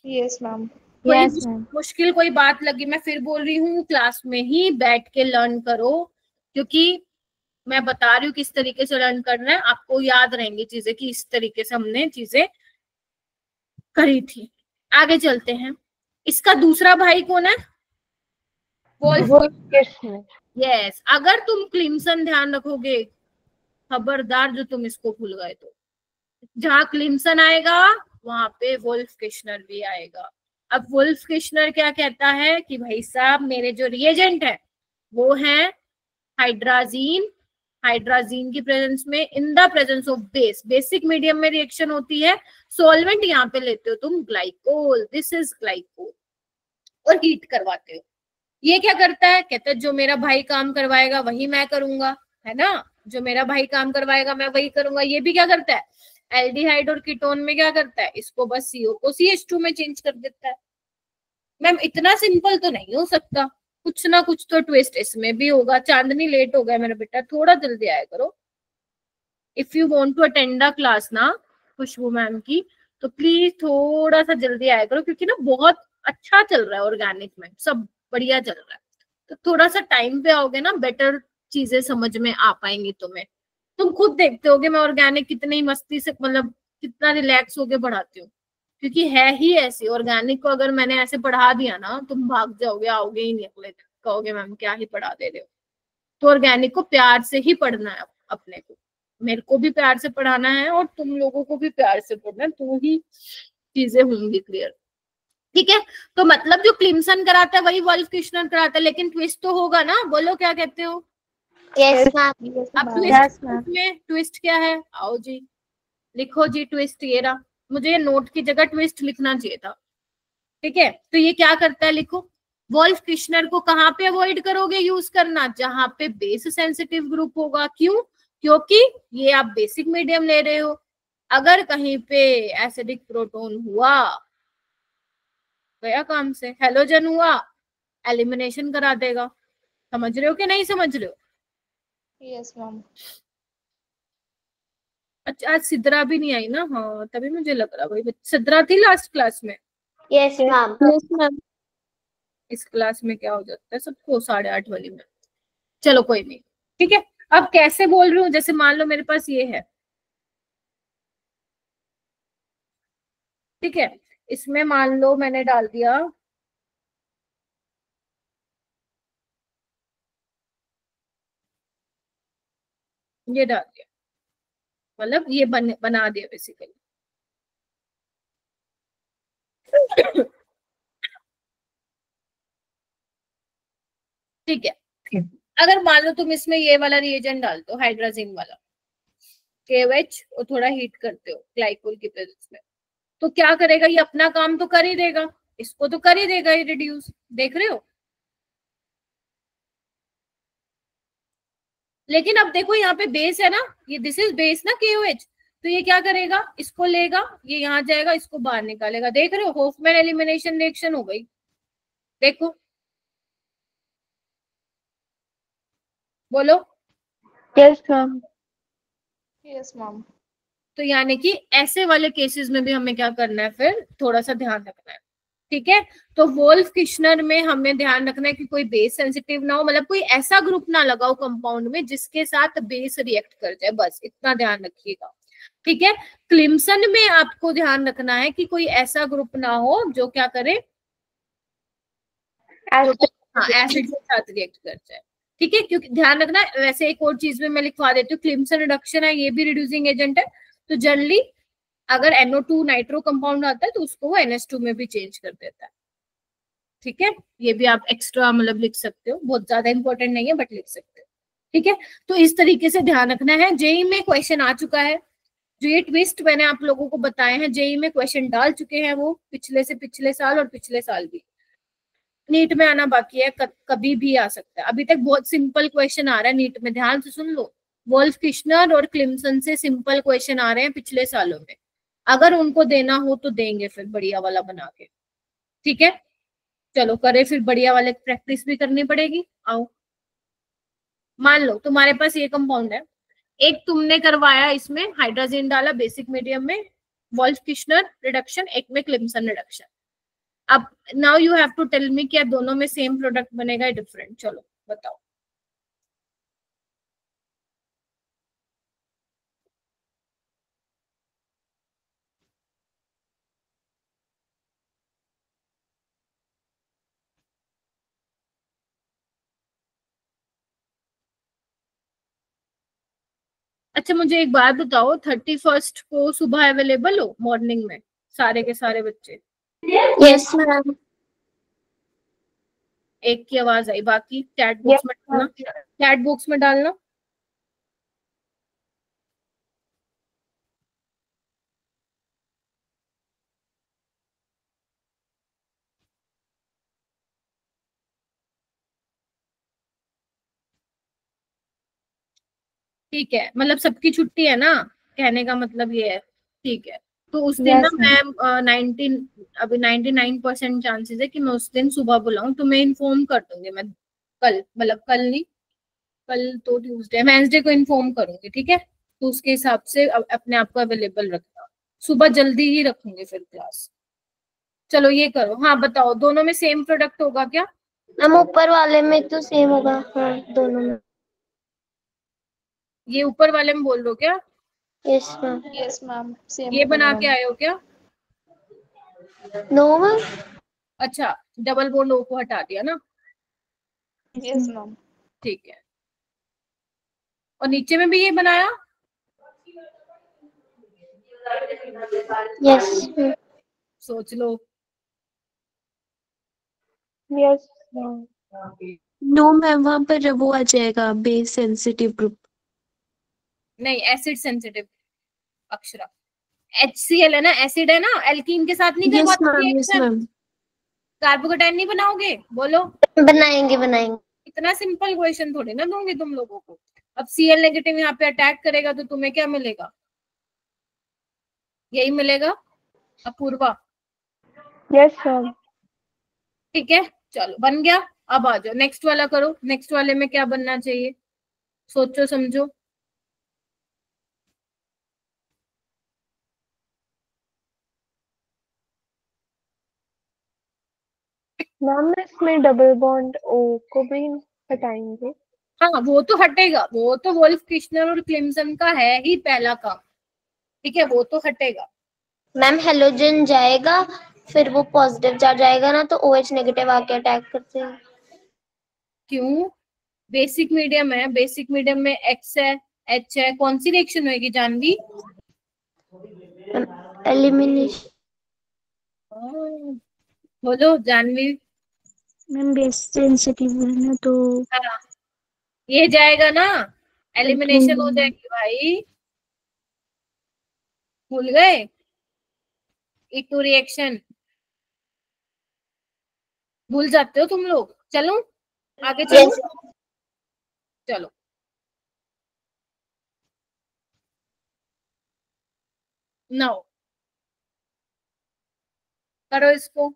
Yes ma'am. कोई मुश्किल कोई बात लगी, मैं फिर बोल रही हूँ, क्लास में ही बैठ के लर्न करो, क्योंकि मैं बता रही हूँ किस तरीके से लर्न करना है, आपको याद रहेंगी चीजें कि इस तरीके से हमने चीजें करी थी। आगे चलते हैं, इसका दूसरा भाई कौन है, यस। अगर तुम क्लिम्सन ध्यान रखोगे, खबरदार जो तुम इसको भूल गए तो, जहां क्लिम्सन आएगा वहां पे वुल्फ किश्नर भी आएगा। अब वुल्फ किश्नर क्या कहता है कि भाई साहब मेरे जो रिएजेंट है वो है हाइड्राजीन, हाइड्राजीन की प्रेजेंस में, इन the presence of base, basic medium में रिएक्शन होती है, सॉल्वेंट यहाँ पे लेते हो तुम ग्लाइकोल, दिस इज ग्लाइकोल, और हीट करवाते हो। ये क्या करता है, कहता है जो मेरा भाई काम करवाएगा वही मैं करूंगा, है ना, जो मेरा भाई काम करवाएगा मैं वही करूंगा। ये भी क्या करता है, एल्डिहाइड और कीटोन में क्या करता है, इसको बस CO को CH2 में चेंज कर देता है। मैम इतना सिंपल तो नहीं हो सकता, कुछ ना कुछ तो ट्विस्ट इसमें भी होगा। चांदनी लेट हो गया मेरा बेटा, थोड़ा जल्दी आया करो। If you want to attend the class ना खुशबू मैम की, तो प्लीज थोड़ा सा जल्दी आया करो, क्योंकि ना बहुत अच्छा चल रहा है ऑर्गेनिक में, सब बढ़िया चल रहा है। तो थोड़ा सा टाइम पे आओगे ना, बेटर चीजें समझ में आ पाएंगी तुम्हें। तुम खुद देखते होगे मैं ऑर्गेनिक कितनी मस्ती से, मतलब कितना रिलैक्स होके पढ़ाती हूँ, क्योंकि है ही ऐसी। ऑर्गेनिक को अगर मैंने ऐसे पढ़ा दिया ना, तुम भाग जाओगे, आओगे ही नहीं अगले दिन, कहोगे मैम क्या ही पढ़ा दे रहे हो। तो ऑर्गेनिक को प्यार से ही पढ़ना है अपने को, मेरे को भी प्यार से पढ़ाना है और तुम लोगों को भी प्यार से पढ़ना है, तो ही चीजें होंगी क्लियर। ठीक है, तो मतलब जो क्लिम्सन कराता है वही वुल्फ किश्नर कराता है, लेकिन ट्विस्ट तो होगा ना, बोलो क्या कहते हो? Yes ma'am. अब ट्विस्ट में ट्विस्ट क्या है, आओ जी लिखो जी, ट्विस्ट ये रहा। मुझे ये नोट की जगह ट्विस्ट लिखना चाहिए था। ठीक है, तो ये क्या करता है, लिखो। वुल्फ किश्नर को कहाँ पे अवॉइड करोगे यूज करना, जहां पे बेस सेंसिटिव ग्रुप होगा। क्यों, क्योंकि ये आप बेसिक मीडियम ले रहे हो, अगर कहीं पे एसिडिक प्रोटोन हुआ, गया काम से, हेलोजन हुआ, एलिमिनेशन करा देगा। समझ रहे हो कि नहीं समझ रहे हो? Yes ma'am. अच्छा आज सिद्रा भी नहीं आई ना, हाँ तभी मुझे लग रहा भाई सिद्रा थी लास्ट क्लास में। Yes ma'am. Yes ma'am. इस क्लास में क्या हो जाता है सबको 8:30 वाली में, चलो कोई नहीं। ठीक है, अब कैसे बोल रही हूँ, जैसे मान लो मेरे पास ये है, ठीक है, इसमें मान लो मैंने डाल दिया ये, डाल दिया, मतलब ये बना दिया बेसिकली। ठीक है, अगर मान लो तुम इसमें ये वाला रिएजेंट डाल दो, हाइड्राजीन वाला, KOH, और थोड़ा हीट करते हो ग्लाइकोल की प्रेजेंस में, तो क्या करेगा, ये अपना काम तो कर ही देगा, इसको तो कर ही देगा ये रिड्यूस, देख रहे हो। लेकिन अब देखो यहाँ पे बेस है ना, ये दिस इज बेस ना KOH, तो ये क्या करेगा, इसको लेगा, ये यहाँ जाएगा, इसको बाहर निकालेगा। देख रहे हो, होफमैन एलिमिनेशन रिएक्शन हो गई, देखो, बोलो। Yes ma'am. Yes ma'am. तो यानी कि ऐसे वाले केसेस में भी हमें क्या करना है, फिर थोड़ा सा ध्यान रखना है। ठीक है, तो वोल्फ किश्नर में हमें ध्यान रखना है कि कोई बेस सेंसिटिव ना हो, मतलब कोई ऐसा ग्रुप ना लगाओ कंपाउंड में जिसके साथ बेस रिएक्ट कर जाए, बस इतना ध्यान रखिएगा। ठीक है, क्लिम्सन में आपको ध्यान रखना है कि कोई ऐसा ग्रुप ना हो जो क्या करे, एसिड के साथ रिएक्ट कर जाए। ठीक है, क्योंकि ध्यान रखना, वैसे एक और चीज में मैं लिखवा देती हूँ, क्लिम्सन रिडक्शन है, ये भी रिड्यूसिंग एजेंट है, तो जनरली अगर NO2 नाइट्रो कंपाउंड आता है तो उसको वो NH2 में भी चेंज कर देता है। ठीक है, ये भी आप एक्स्ट्रा मतलब लिख सकते हो, बहुत ज्यादा इंपॉर्टेंट नहीं है बट लिख सकते हो। ठीक है, तो इस तरीके से ध्यान रखना है। जेई में क्वेश्चन आ चुका है, जो ये ट्विस्ट मैंने आप लोगों को बताए हैं, जेई में क्वेश्चन डाल चुके हैं वो, पिछले से पिछले साल और पिछले साल भी। नीट में आना बाकी है, कभी भी आ सकता है। अभी तक बहुत सिंपल क्वेश्चन आ रहा है नीट में, ध्यान से सुन लो। वोल्फ किश्नर और क्लिम्सन से सिंपल क्वेश्चन आ रहे हैं पिछले सालों में, अगर उनको देना हो तो देंगे फिर बढ़िया वाला बना के। ठीक है, चलो करे फिर, बढ़िया वाले प्रैक्टिस भी करनी पड़ेगी। आओ, मान लो तुम्हारे पास ये कंपाउंड है, एक तुमने करवाया, इसमें हाइड्रोजन डाला बेसिक मीडियम में, वोल्फ किश्नर रिडक्शन, एक में क्लिम्सन रिडक्शन। अब now you have to tell me क्या दोनों में सेम प्रोडक्ट बनेगा या डिफरेंट, चलो बताओ। अच्छा मुझे एक बात बताओ, 31st को सुबह अवेलेबल हो मॉर्निंग में सारे के सारे बच्चे? Yes ma'am. एक की आवाज आई, बाकी चैट बॉक्स में डालना, चैट बॉक्स में डालना। ठीक है, मतलब सबकी छुट्टी है ना, कहने का मतलब ये है। ठीक है, तो उस दिन ना मैम 99% चांसेस है कि मैं उस दिन सुबह बुलाऊं, तो मैं इन्फॉर्म कर दूंगी। मैं कल, मतलब कल नहीं, कल तो ट्यूसडे, वेंसडे को इन्फॉर्म करूंगी। ठीक है, तो उसके हिसाब से अपने आप को अवेलेबल रखना, सुबह जल्दी ही रखूंगी फिर क्लास। चलो ये करो, हाँ बताओ, दोनों में सेम प्रोडक्ट होगा क्या? हम ऊपर वाले में तो सेम होगा, हाँ दोनों में। ये ऊपर वाले में बोल रहे हो क्या? Yes ma'am. Yes ma'am, same ये बना के आए हो क्या? No ma'am. अच्छा, डबल बॉन्ड ओ को हटा दिया ना? Yes ma'am. ठीक है, और नीचे में भी ये बनाया? यस सोच लो। यस नो मैम, वहां पर वो आ जाएगा बेस सेंसिटिव ग्रुप। नहीं, एसिड सेंसिटिव अक्षरा, HCl है ना, एसिड है ना, एल्कीन के साथ नहीं यस करवाते ma'am, yes reaction, ma'am. Carbocation नहीं बनाओगे, बोलो। बनाएंगे बनाएंगे। इतना सिंपल क्वेश्चन थोड़ी ना दूंगी तुम लोगों को। अब Cl नेगेटिव यहाँ पे अटैक करेगा तो तुम्हें क्या मिलेगा? यही मिलेगा अपूर्वा। Yes ma'am. ठीक है, चलो बन गया। अब आ जाओ नेक्स्ट वाला करो, नेक्स्ट वाले में क्या बनना चाहिए, सोचो समझो। मैम इसमें डबल बॉन्ड ओ को भी हटाएंगे? हाँ वो तो हटेगा, वो तो वोल्फ किश्नर और क्लिम्सन का है ही पहला काम। ठीक है, वो तो हटेगा। मैम हेलोजन जाएगा, फिर वो पॉजिटिव चार्ज आएगा ना, तो OH नेगेटिव आके अटैक करते हैं। क्यों? बेसिक मीडियम है, बेसिक मीडियम में X है, H है, कौन सी रिएक्शन होगी जानवी? एलिमिनेशन। बोलो जानवी। मैम बेस सेंसिटिव है ना, तो हाँ, ये जाएगा ना, एलिमिनेशन हो जाएगी भाई, भूल गए? E2 रिएक्शन भूल जाते हो तुम लोग। चलो आगे चलो, यस। चलो। नौ करो इसको।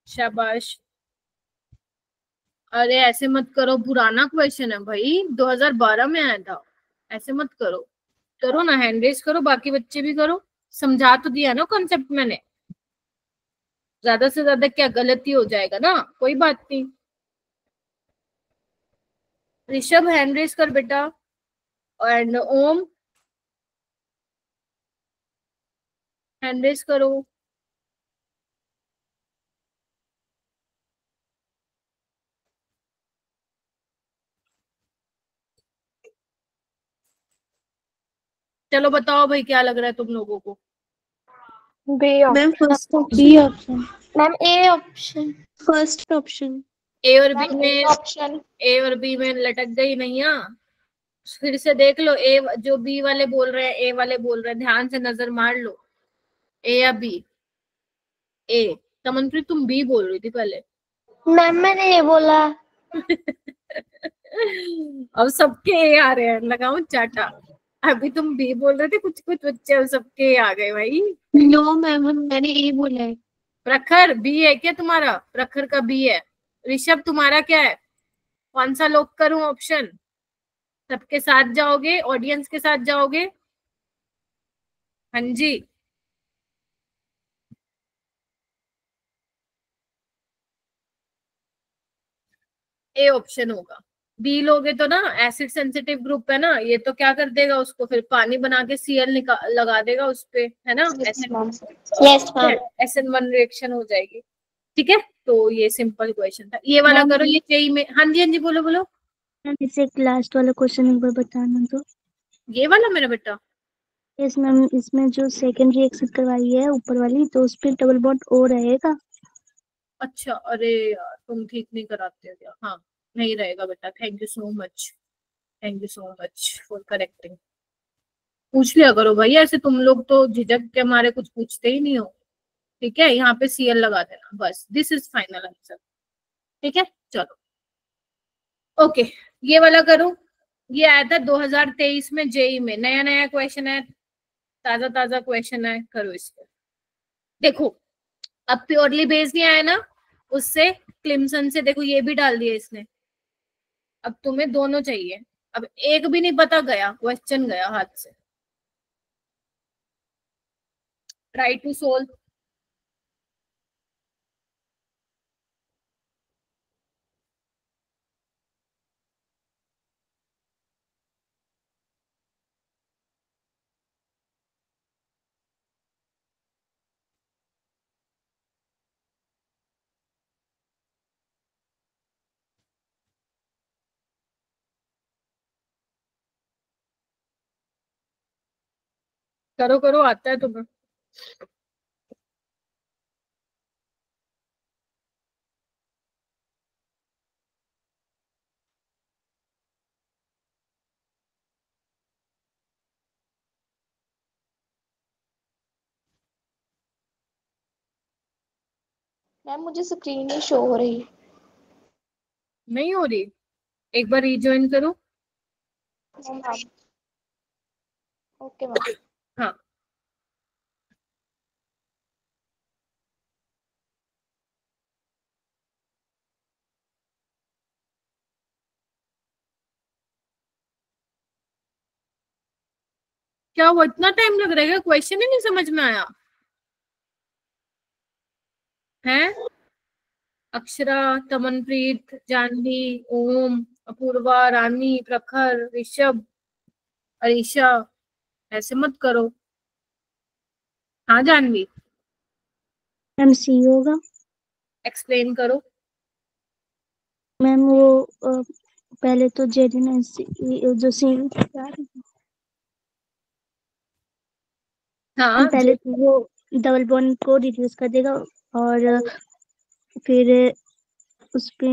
शाबाश। अरे ऐसे मत करो, पुराना क्वेश्चन है भाई, 2012 में आया था, ऐसे मत करो। करो ना, हैंड रेज करो, बाकी बच्चे भी करो। समझा तो दिया ना कॉन्सेप्ट मैंने, ज्यादा से ज्यादा क्या गलती हो जाएगा ना, कोई बात नहीं। ऋषभ हैंड रेज कर बेटा, एंड ओम हैंड रेज करो। चलो बताओ भाई, क्या लग रहा है तुम लोगों को? B ma'am option. First B option. Option. Ma'am A option. First option. A और बी मैम ए में, ऑप्शन। ए और बी में लटक गई नैया। फिर से देख लो, ए जो बी वाले बोल रहे हैं, ए वाले बोल रहे हैं, ध्यान से नजर मार लो, ए या बी। ए। तमनप्रीत तुम बी बोल रही थी पहले। मैम मैंने ये बोला। अब सबके ए आ रहे हैं, लगाओ चाटा। अभी तुम बी बोल रहे थे, कुछ कुछ बच्चे, अब सबके ए आ गए भाई। नो मैम, मैंने ए बोला है। प्रखर बी है क्या तुम्हारा? प्रखर का बी है। ऋषभ तुम्हारा क्या है? कौन सा लॉक करूं ऑप्शन? सबके साथ जाओगे, ऑडियंस के साथ जाओगे? हाँ जी। ए ऑप्शन होगा। बी लोगे तो ना, एसिड सेंसिटिव ग्रुप है ना ये, तो क्या कर देगा उसको, फिर पानी बना के सीएल लगा देगा उस पे, है ना? Yes ma'am. SN1 रिएक्शन हो जाएगी। ठीक है, तो ये सिंपल क्वेश्चन था, ये वाला करो। ये जेई में, हाँ जी हाँ जी, बोलो बोलो। मैम इसे लास्ट वाला क्वेश्चन एक बार बताना तो। ये वाला मेरा बेटा? यस मैम, इसमें जो सेकंड रिएक्शन करवाई है ऊपर वाली, तो उस पे डबल बॉन्ड ओ रहेगा। अच्छा, अरे यार तुम ठीक नहीं कराते हो क्या? हाँ, नहीं रहेगा बेटा। Thank you so much, thank you so much for correcting. पूछ लिया करो भाई, ऐसे तुम लोग तो झिझक के हमारे कुछ पूछते ही नहीं हो। ठीक है, यहाँ पे सीएल लगा देना बस, दिस इज फाइनल आंसर। ठीक है, चलो ओके। ये वाला करो। ये आया था 2023 में जेई में, नया नया क्वेश्चन है, ताजा ताजा क्वेश्चन है, करो इसको। देखो, अब प्योरली बेस्ड नहीं आया ना, उससे क्लिम्सन से देखो ये भी डाल दिया इसने। अब तुम्हें दोनों चाहिए, अब एक भी नहीं पता, गया क्वेश्चन, गया हाथ से। Try to solve. करो करो, आता है तुम्हें। मैम मुझे स्क्रीन नहीं शो हो रही। नहीं हो रही? एक बार रिज्वाइन करो। Okay ma'am. हाँ, क्या वो इतना टाइम लग रहेगा? क्वेश्चन ही नहीं समझ में आया है? अक्षरा, तमनप्रीत, जानवी, ओम, अपूर्वा, रानी, प्रखर, ऋषभ, अरीशा, ऐसे मत करो। हाँ जानवी, मैम सी होगा। एक्सप्लेन करो। मैम वो पहले तो जेडी ने जो सी हाँ पहले तो वो डबल बॉन्ड को रिड्यूस कर देगा, और फिर उसपे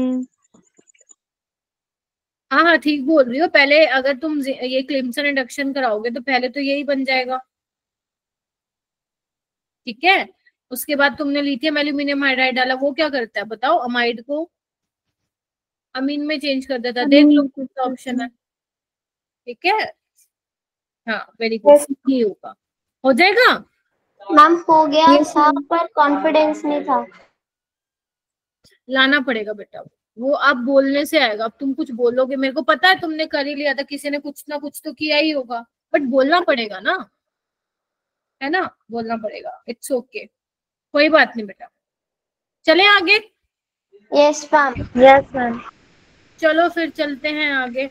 हाँ हाँ, ठीक बोल रही हो। पहले अगर तुम ये क्लिम्सन इंडक्शन कराओगे तो पहले तो यही बन जाएगा। ठीक है, उसके बाद तुमने लिथियम एल्यूमिनियम हाइड्राइड डाला, वो क्या करता है बताओ? अमाइड को अमीन में चेंज कर देता है। देख लो कौन सा ऑप्शन है। ठीक है, हाँ वेरी गुड, ये होगा, हो जाएगा। मैम हो गया था पर कॉन्फिडेंस नहीं था। लाना पड़ेगा बेटा, वो अब बोलने से आएगा। अब तुम कुछ बोलोगे, मेरे को पता है तुमने कर ही लिया था, किसी ने कुछ ना कुछ तो किया ही होगा, बट बोलना पड़ेगा ना, है ना, बोलना पड़ेगा। इट्स ओके, कोई बात नहीं बेटा। चले आगे। Yes ma'am. Yes ma'am. चलो फिर चलते हैं आगे।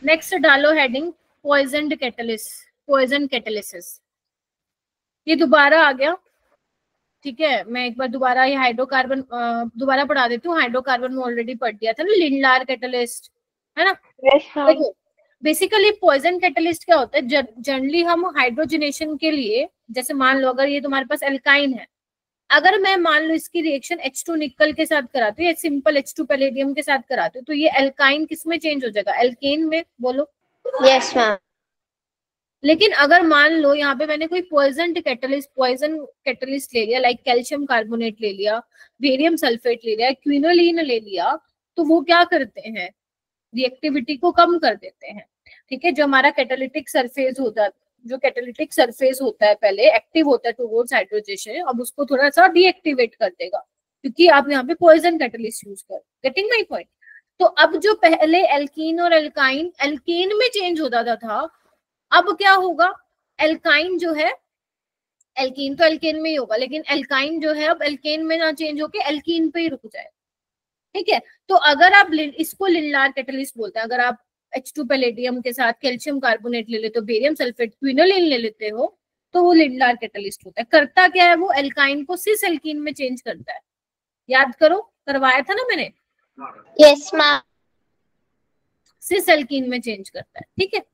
नेक्स्ट डालो heading poison catalyst, poison catalysis. ये दोबारा आ गया, ठीक है। मैं एक बार दोबारा ये हाइड्रोकार्बन दोबारा पढ़ा देती हूँ। हाइड्रोकार्बन में ऑलरेडी पढ़ दिया था ना, लिंडार कैटलिस्ट, है ना। Yes ma'am. देखो बेसिकली पॉइजन कैटलिस्ट क्या होता है, जनरली हम हाइड्रोजनेशन के लिए, जैसे मान लो अगर ये तुम्हारे पास एल्काइन है, अगर मैं मान लो इसकी रिएक्शन H2 निकल के साथ कराती हूँ या सिंपल H2 पैलेडियम के साथ कराती हूँ, तो ये एल्काइन किस में चेंज हो जाएगा, एल्केन में। बोलो यस मैम। लेकिन अगर मान लो यहाँ पे मैंने कोई पॉइजन कैटलिस्ट ले लिया, लाइक कैल्शियम कार्बोनेट ले लिया, बेरियम सल्फेट ले लिया, क्विनोलिन ले लिया, तो वो क्या करते हैं, रिएक्टिविटी को कम कर देते हैं, ठीक है। जो हमारा कैटालिटिक सरफेस होता है, जो कैटालिटिक सरफेस होता है पहले एक्टिव होता है टुवर्ड्स हाइड्रोजनेशन, अब उसको थोड़ा सा डीएक्टिवेट कर देगा, क्योंकि आप यहाँ पे पॉइजन कैटलिस्ट यूज कर, गेटिंग माय पॉइंट। तो अब जो पहले एल्कीन और एल्काइन एल्केन में चेंज होता था, अब क्या होगा, एल्काइन जो है, एल्कीन तो एल्केन में ही होगा, लेकिन एल्काइन जो है अब एल्केन में ना चेंज होके एल्कीन पे ही रुक जाए, ठीक है। तो अगर आप इसको लिंडार कैटलिस्ट बोलते हैं, अगर आप H2 पैलेडियम के साथ कैल्शियम कार्बोनेट ले लेते हो, बेरियम सल्फेट, क्विनोलिन ले लेते हो, तो वो लिंडार कैटलिस्ट होता है। करता क्या है, वो एल्काइन को सिस एल्कीन में चेंज करता है। याद करो, करवाया था ना मैंने। Yes ma'am. सिस एल्कीन में चेंज करता है, ठीक है।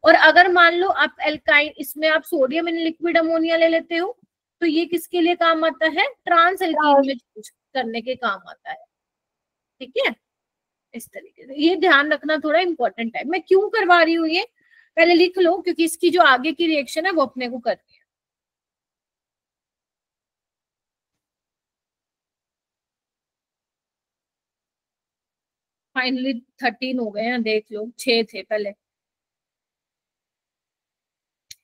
और अगर मान लो आप एल्काइन, इसमें आप सोडियम इन लिक्विड अमोनिया ले लेते हो, तो ये किसके लिए काम आता है, ट्रांस एल्कीन में चेंज करने के काम आता है, ठीक है। इस तरीके से ये ध्यान रखना थोड़ा इंपॉर्टेंट है। मैं क्यों करवा रही हूँ ये पहले लिख लो, क्योंकि इसकी जो आगे की रिएक्शन है वो अपने को करनी है। फाइनली 13 हो गए हैं, देख लो, 6 थे पहले,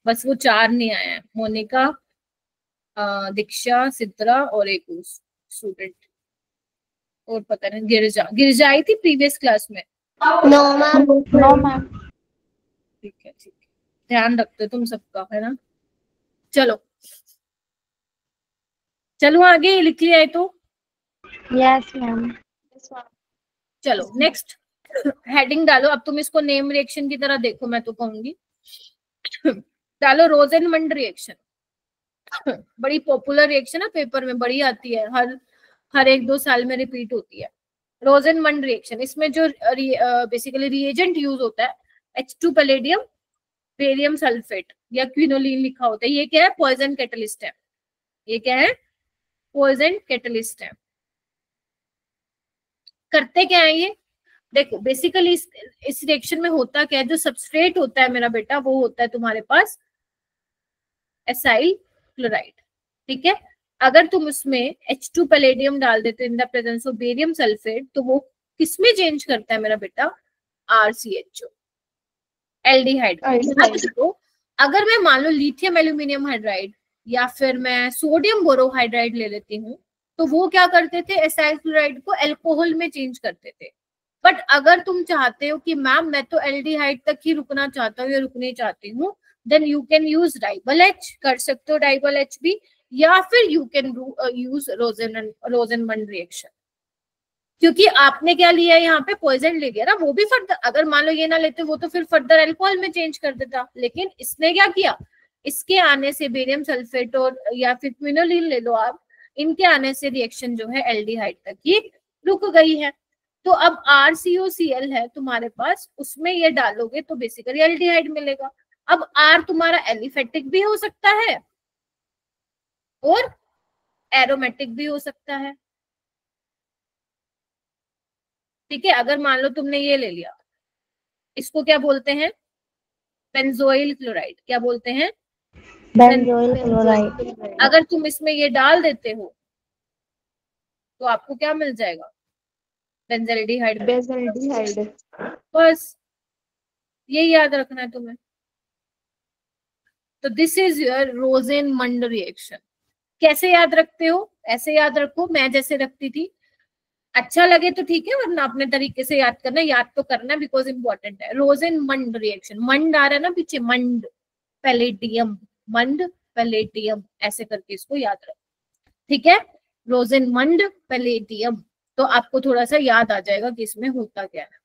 बस वो 4 नहीं आए हैं, मोनिका, दीक्षा, सिद्रा और एक स्टूडेंट और पता नहीं, गिरजा आई थी प्रीवियस क्लास में। No ma'am. No ma'am. ठीक है, ठीक है, ध्यान रखते हो तुम सबका, है ना। चलो चलो आगे, लिख लिया है तो। Yes ma'am. चलो नेक्स्ट हेडिंग डालो। अब तुम इसको नेम रिएक्शन की तरह देखो, मैं तो कहूंगी डालो रोजेनमंड रिएक्शन। बड़ी पॉपुलर रिएक्शन है, पेपर में बड़ी आती है, हर 1-2 साल में रिपीट होती है। रोजेनमंड रिएक्शन, इसमें जो बेसिकली रिएजेंट यूज होता है H2 पैलेडियम, बेरियम सल्फेट या क्विनोलिन लिखा होता है। ये क्या है, पॉइजन कैटलिस्ट है। ये क्या है, पॉइजन कैटलिस्ट है। करते क्या है ये, देखो बेसिकली इस रिएक्शन में होता क्या है, जो सबस्ट्रेट होता है मेरा बेटा, वो होता है तुम्हारे पास एसाइल क्लोराइड, ठीक है। अगर तुम उसमें H2 पैलेडियम डाल देते इन the presence of barium sulphate, तो वो किसमें चेंज करता है मेरा बेटा, RCHO, एल्डिहाइड। तो अगर मैं मान लो लिथियम एल्यूमिनियम हाइड्राइड या फिर मैं सोडियम बोरोहाइड्राइड ले लेती हूँ, तो वो क्या करते थे, एसाइल क्लोराइड को अल्कोहल में चेंज करते थे। बट अगर तुम चाहते हो कि मैम मैं तो एल्डिहाइड तक ही रुकना चाहता हूँ या रुकने चाहती हूँ, then you can use DIBAL H, कर सकते हो डाइबल H भी, या फिर you can use Rosenmund reaction. क्योंकि आपने क्या लिया यहाँ पे, पॉइजन ले लिया ना, वो भी फर्दर, अगर मान लो ये ना लेते वो तो फिर फर्दर अल्कोहल में चेंज कर देता, लेकिन इसने क्या किया, इसके आने से बेरियम सल्फेट और या फिर क्विनोलिन ले लो आप, इनके आने से रिएक्शन जो है एल्डिहाइड तक ही रुक गई है। तो अब RCOCl है तुम्हारे पास, उसमें ये डालोगे तो बेसिकली एल्डिहाइड मिलेगा। अब R तुम्हारा एलिफेटिक भी हो सकता है और एरोमेटिक भी हो सकता है, ठीक है। अगर मान लो तुमने ये ले लिया, इसको क्या बोलते हैं, बेंजोइल क्लोराइड, क्या बोलते हैं, बेंजोइल क्लोराइड। अगर तुम इसमें ये डाल देते हो तो आपको क्या मिल जाएगा, बेंजल्डिहाइड। बेंजल्डिहाइड। बस ये याद रखना है तुम्हें। तो दिस इज योर रोजेनमंड रिएक्शन। कैसे याद रखते हो, ऐसे याद रखो, मैं जैसे रखती थी। अच्छा लगे तो ठीक है, वरना अपने तरीके से याद करना, याद तो करना बिकॉज इम्पोर्टेंट है। रोजेनमंड रिएक्शन, मंड आ रहा है ना पीछे, मंड पैलेडियम, मंड पैलेडियम, ऐसे करके इसको याद रखो, ठीक है। रोजेनमंड पैलेडियम, तो आपको थोड़ा सा याद आ जाएगा कि इसमें होता क्या है,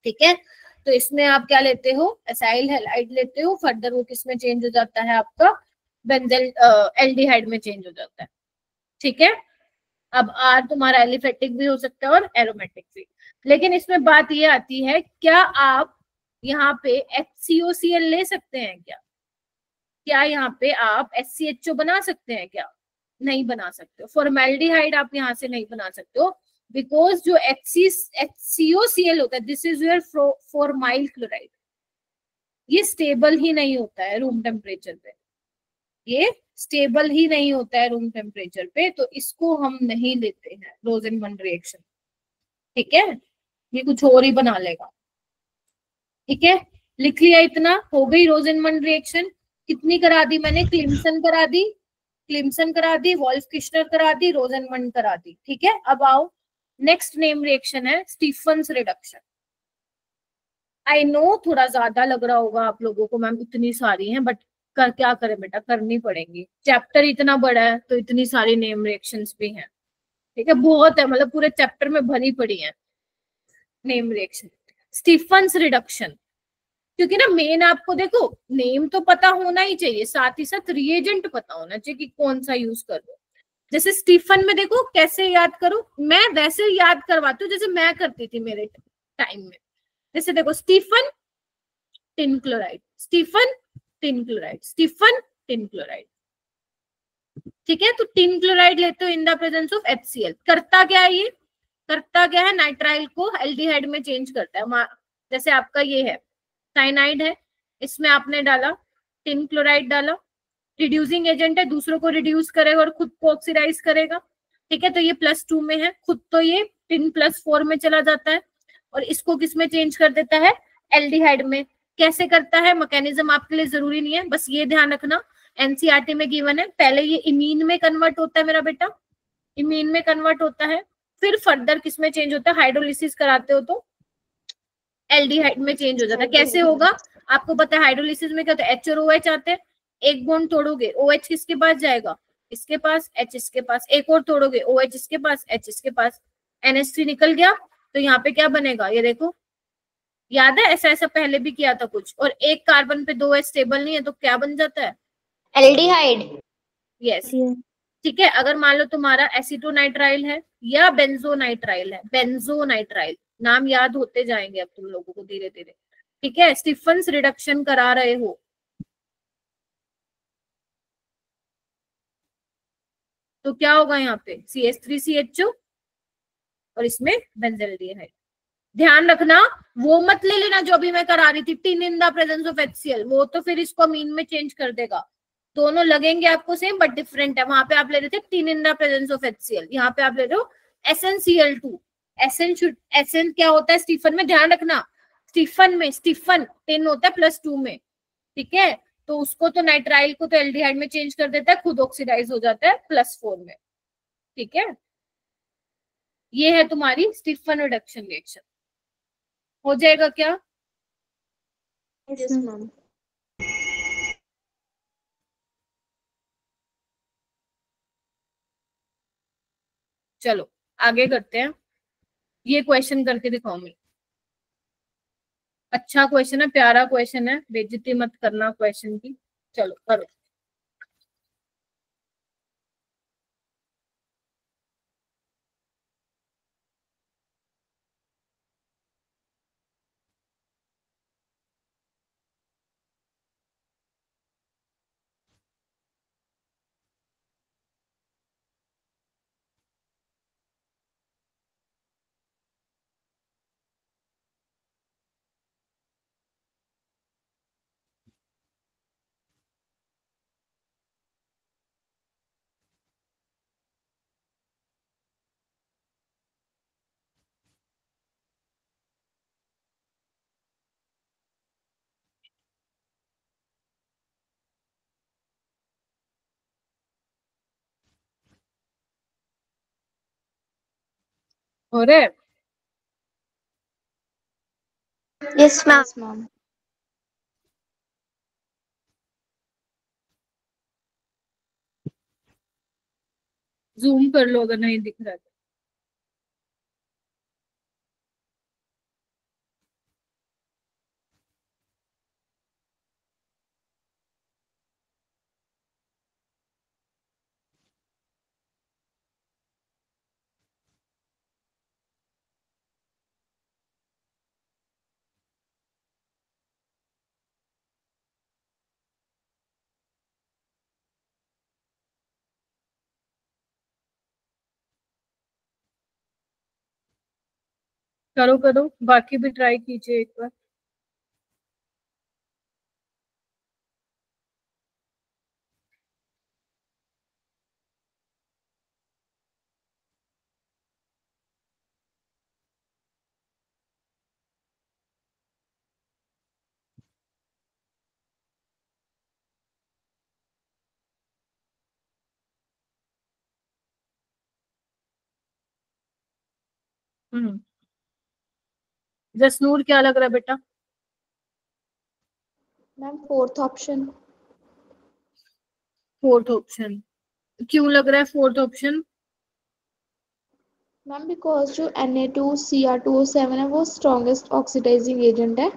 ठीक है। तो इसमें आप क्या लेते हो, एसाइल हैलाइड लेते हो, फर्दर वो किस में चेंज हो जाता है आपका, बेंजल एल्डिहाइड में चेंज हो जाता है, ठीक है। अब आर तुम्हारा एलिफेटिक भी हो सकता है और एरोमेटिक भी, लेकिन इसमें बात ये आती है, क्या आप यहाँ पे HCOCl ले सकते हैं क्या? क्या यहाँ पे आप SCHO बना सकते हैं क्या? नहीं बना सकते हो। फॉर्मेल्डिहाइड आप यहाँ से नहीं बना सकते हो, बिकॉज जो HCOCl होता है, this is your formyl chloride, ये स्टेबल ही नहीं होता है रूम टेम्परेचर पे, ये स्टेबल ही नहीं होता है रूम टेम्परेचर पे, तो इसको हम नहीं लेते हैं रोजेनमंड रिएक्शन, ठीक है। ये कुछ और ही बना लेगा, ठीक है। लिख लिया इतना, हो गई रोजेनमंड रिएक्शन। कितनी करा दी मैंने, क्लिम्सन करा दी, क्लिम्सन करा दी, वॉल्फ किश्नर करा दी, रोजेनमंड करा दी, ठीक है। अब आओ, नेक्स्ट नेम रिएक्शन है स्टीफन्स रिडक्शन। आई नो थोड़ा ज्यादा लग रहा होगा आप लोगों को, मैम इतनी सारी हैं, बट क्या करें बेटा, करनी पड़ेंगी, चैप्टर इतना बड़ा है तो इतनी सारी नेम रिएक्शंस भी हैं, ठीक है, बहुत है, मतलब पूरे चैप्टर में भरी पड़ी है नेम रिएक्शन। स्टीफन्स रिडक्शन, क्योंकि ना मेन आपको देखो नेम तो पता होना ही चाहिए, साथ ही साथ रिएजेंट पता होना चाहिए कि कौन सा यूज कर दो। जैसे स्टीफन में देखो कैसे याद करो, मैं वैसे याद करवाती हूँ जैसे मैं करती थी मेरे टाइम में। जैसे देखो Stephen tin chloride, Stephen tin chloride, Stephen tin chloride, ठीक है। तो टिन क्लोराइड लेते हो in the presence of HCl, करता क्या है ये, करता क्या है, नाइट्राइल को एल्डिहाइड में चेंज करता है। जैसे आपका ये है साइनाइड है, इसमें आपने डाला टिन क्लोराइड डाला, रिड्यूसिंग एजेंट है, दूसरों को रिड्यूस करेगा और खुद को ऑक्सीडाइज करेगा, ठीक है। तो ये +2 में है, खुद तो ये टिन +4 में चला जाता है और इसको किस में चेंज कर देता है, एल्डिहाइड में। कैसे करता है, मैकेनिज्म आपके लिए जरूरी नहीं है, बस ये ध्यान रखना, एनसीईआरटी में गिवन है। पहले ये इमीन में कन्वर्ट होता है मेरा बेटा, इमीन में कन्वर्ट होता है, फिर फर्दर किस में चेंज होता है, हाइड्रोलिसिस कराते हो तो एल्डिहाइड में चेंज हो जाता है। कैसे होगा आपको पता है, हाइड्रोलिसिस में क्या होता है, H और OH आते हैं, एक बॉन्ड तोड़ोगे OH किसके पास जाएगा, इसके पास, H इसके पास, एक और तोड़ोगे OH इसके पास, H इसके पास, NH3 निकल गया, तो यहाँ पे क्या बनेगा, ये देखो, याद है ऐसा ऐसा पहले भी किया था कुछ, और एक कार्बन पे 2H स्टेबल नहीं है तो क्या बन जाता है, एल्डिहाइड। यस, ठीक है। अगर मान लो तुम्हारा एसिटोनाइट्राइल है या बेंजोनाइट्राइल है, बेंजोनाइट्राइल, नाम याद होते जाएंगे अब तुम लोगों को धीरे धीरे, ठीक है। स्टीफन्स रिडक्शन करा रहे हो तो क्या होगा यहाँ पे, CH3CHO और इसमें बेंजल्डिहाइड। ध्यान रखना वो मत ले लेना जो अभी मैं करा रही थी, tin in the presence of HCl, वो तो फिर इसको अमीन में चेंज कर देगा, दोनों लगेंगे आपको सेम बट डिफरेंट है। वहां पे आप ले रहे थे tin in the presence of HCl, यहाँ पे आप ले रहे हो SnCl2। एसएन क्या होता है स्टीफन में, ध्यान रखना, स्टीफन में स्टीफन टिन होता है +2 में, ठीक है। तो उसको तो नाइट्राइल को तो एल्डिहाइड में चेंज कर देता है, खुद ऑक्सीडाइज हो जाता है +4 में, ठीक है। ये है तुम्हारी स्टीफन रिडक्शन रिएक्शन, हो जाएगा क्या, यस मैम। चलो आगे करते हैं। ये क्वेश्चन करके दिखाओ मैं, अच्छा क्वेश्चन है, प्यारा क्वेश्चन है, बेइज्जती मत करना क्वेश्चन की, चलो करो। हो रहा है? Yes ma'am. जूम कर लो अगर नहीं दिख रहा है। करो करो, बाकी भी ट्राई कीजिए एक बार। जसनूर क्या लग रहा है बेटा? Ma'am fourth option. Fourth option क्यों लग रहा है फोर्थ ऑप्शन? मैम बिकॉज जो Na2Cr2O7 है वो स्ट्रॉन्गेस्ट ऑक्सीडाइजिंग एजेंट है,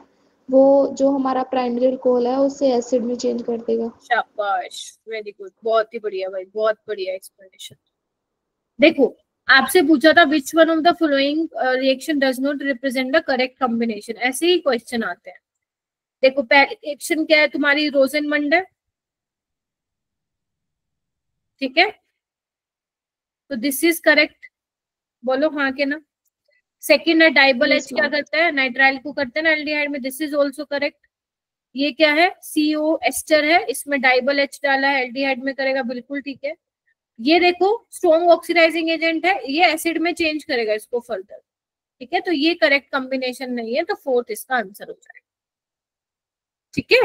वो जो हमारा प्राइमरी अल्कोहल है उसे एसिड में चेंज कर देगा। शाबाश, वेरी गुड, बहुत ही बढ़िया भाई, बहुत बढ़िया एक्सप्लेनेशन। देखो, आपसे पूछा था which one of the following reaction does not represent the correct combination, ऐसे ही क्वेश्चन आते हैं। देखो पहली रिएक्शन क्या है तुम्हारी, रोजेनमंड है, ठीक है, तो दिस इज करेक्ट, बोलो हाँ के ना। सेकेंड है डाइबल एच, क्या करता है, नाइट्राइल को करते हैं ना एल्डिहाइड में, दिस इज ऑल्सो करेक्ट। ये क्या है, CO एस्टर है, इसमें डाइबल एच डाला है, एल्डिहाइड में करेगा, बिल्कुल ठीक है। ये देखो स्ट्रॉन्ग ऑक्सीडाइजिंग एजेंट है, ये एसिड में चेंज करेगा इसको फर्दर, ठीक है, तो ये करेक्ट कॉम्बिनेशन नहीं है, तो फोर्थ इसका आंसर हो जाएगा, ठीक है।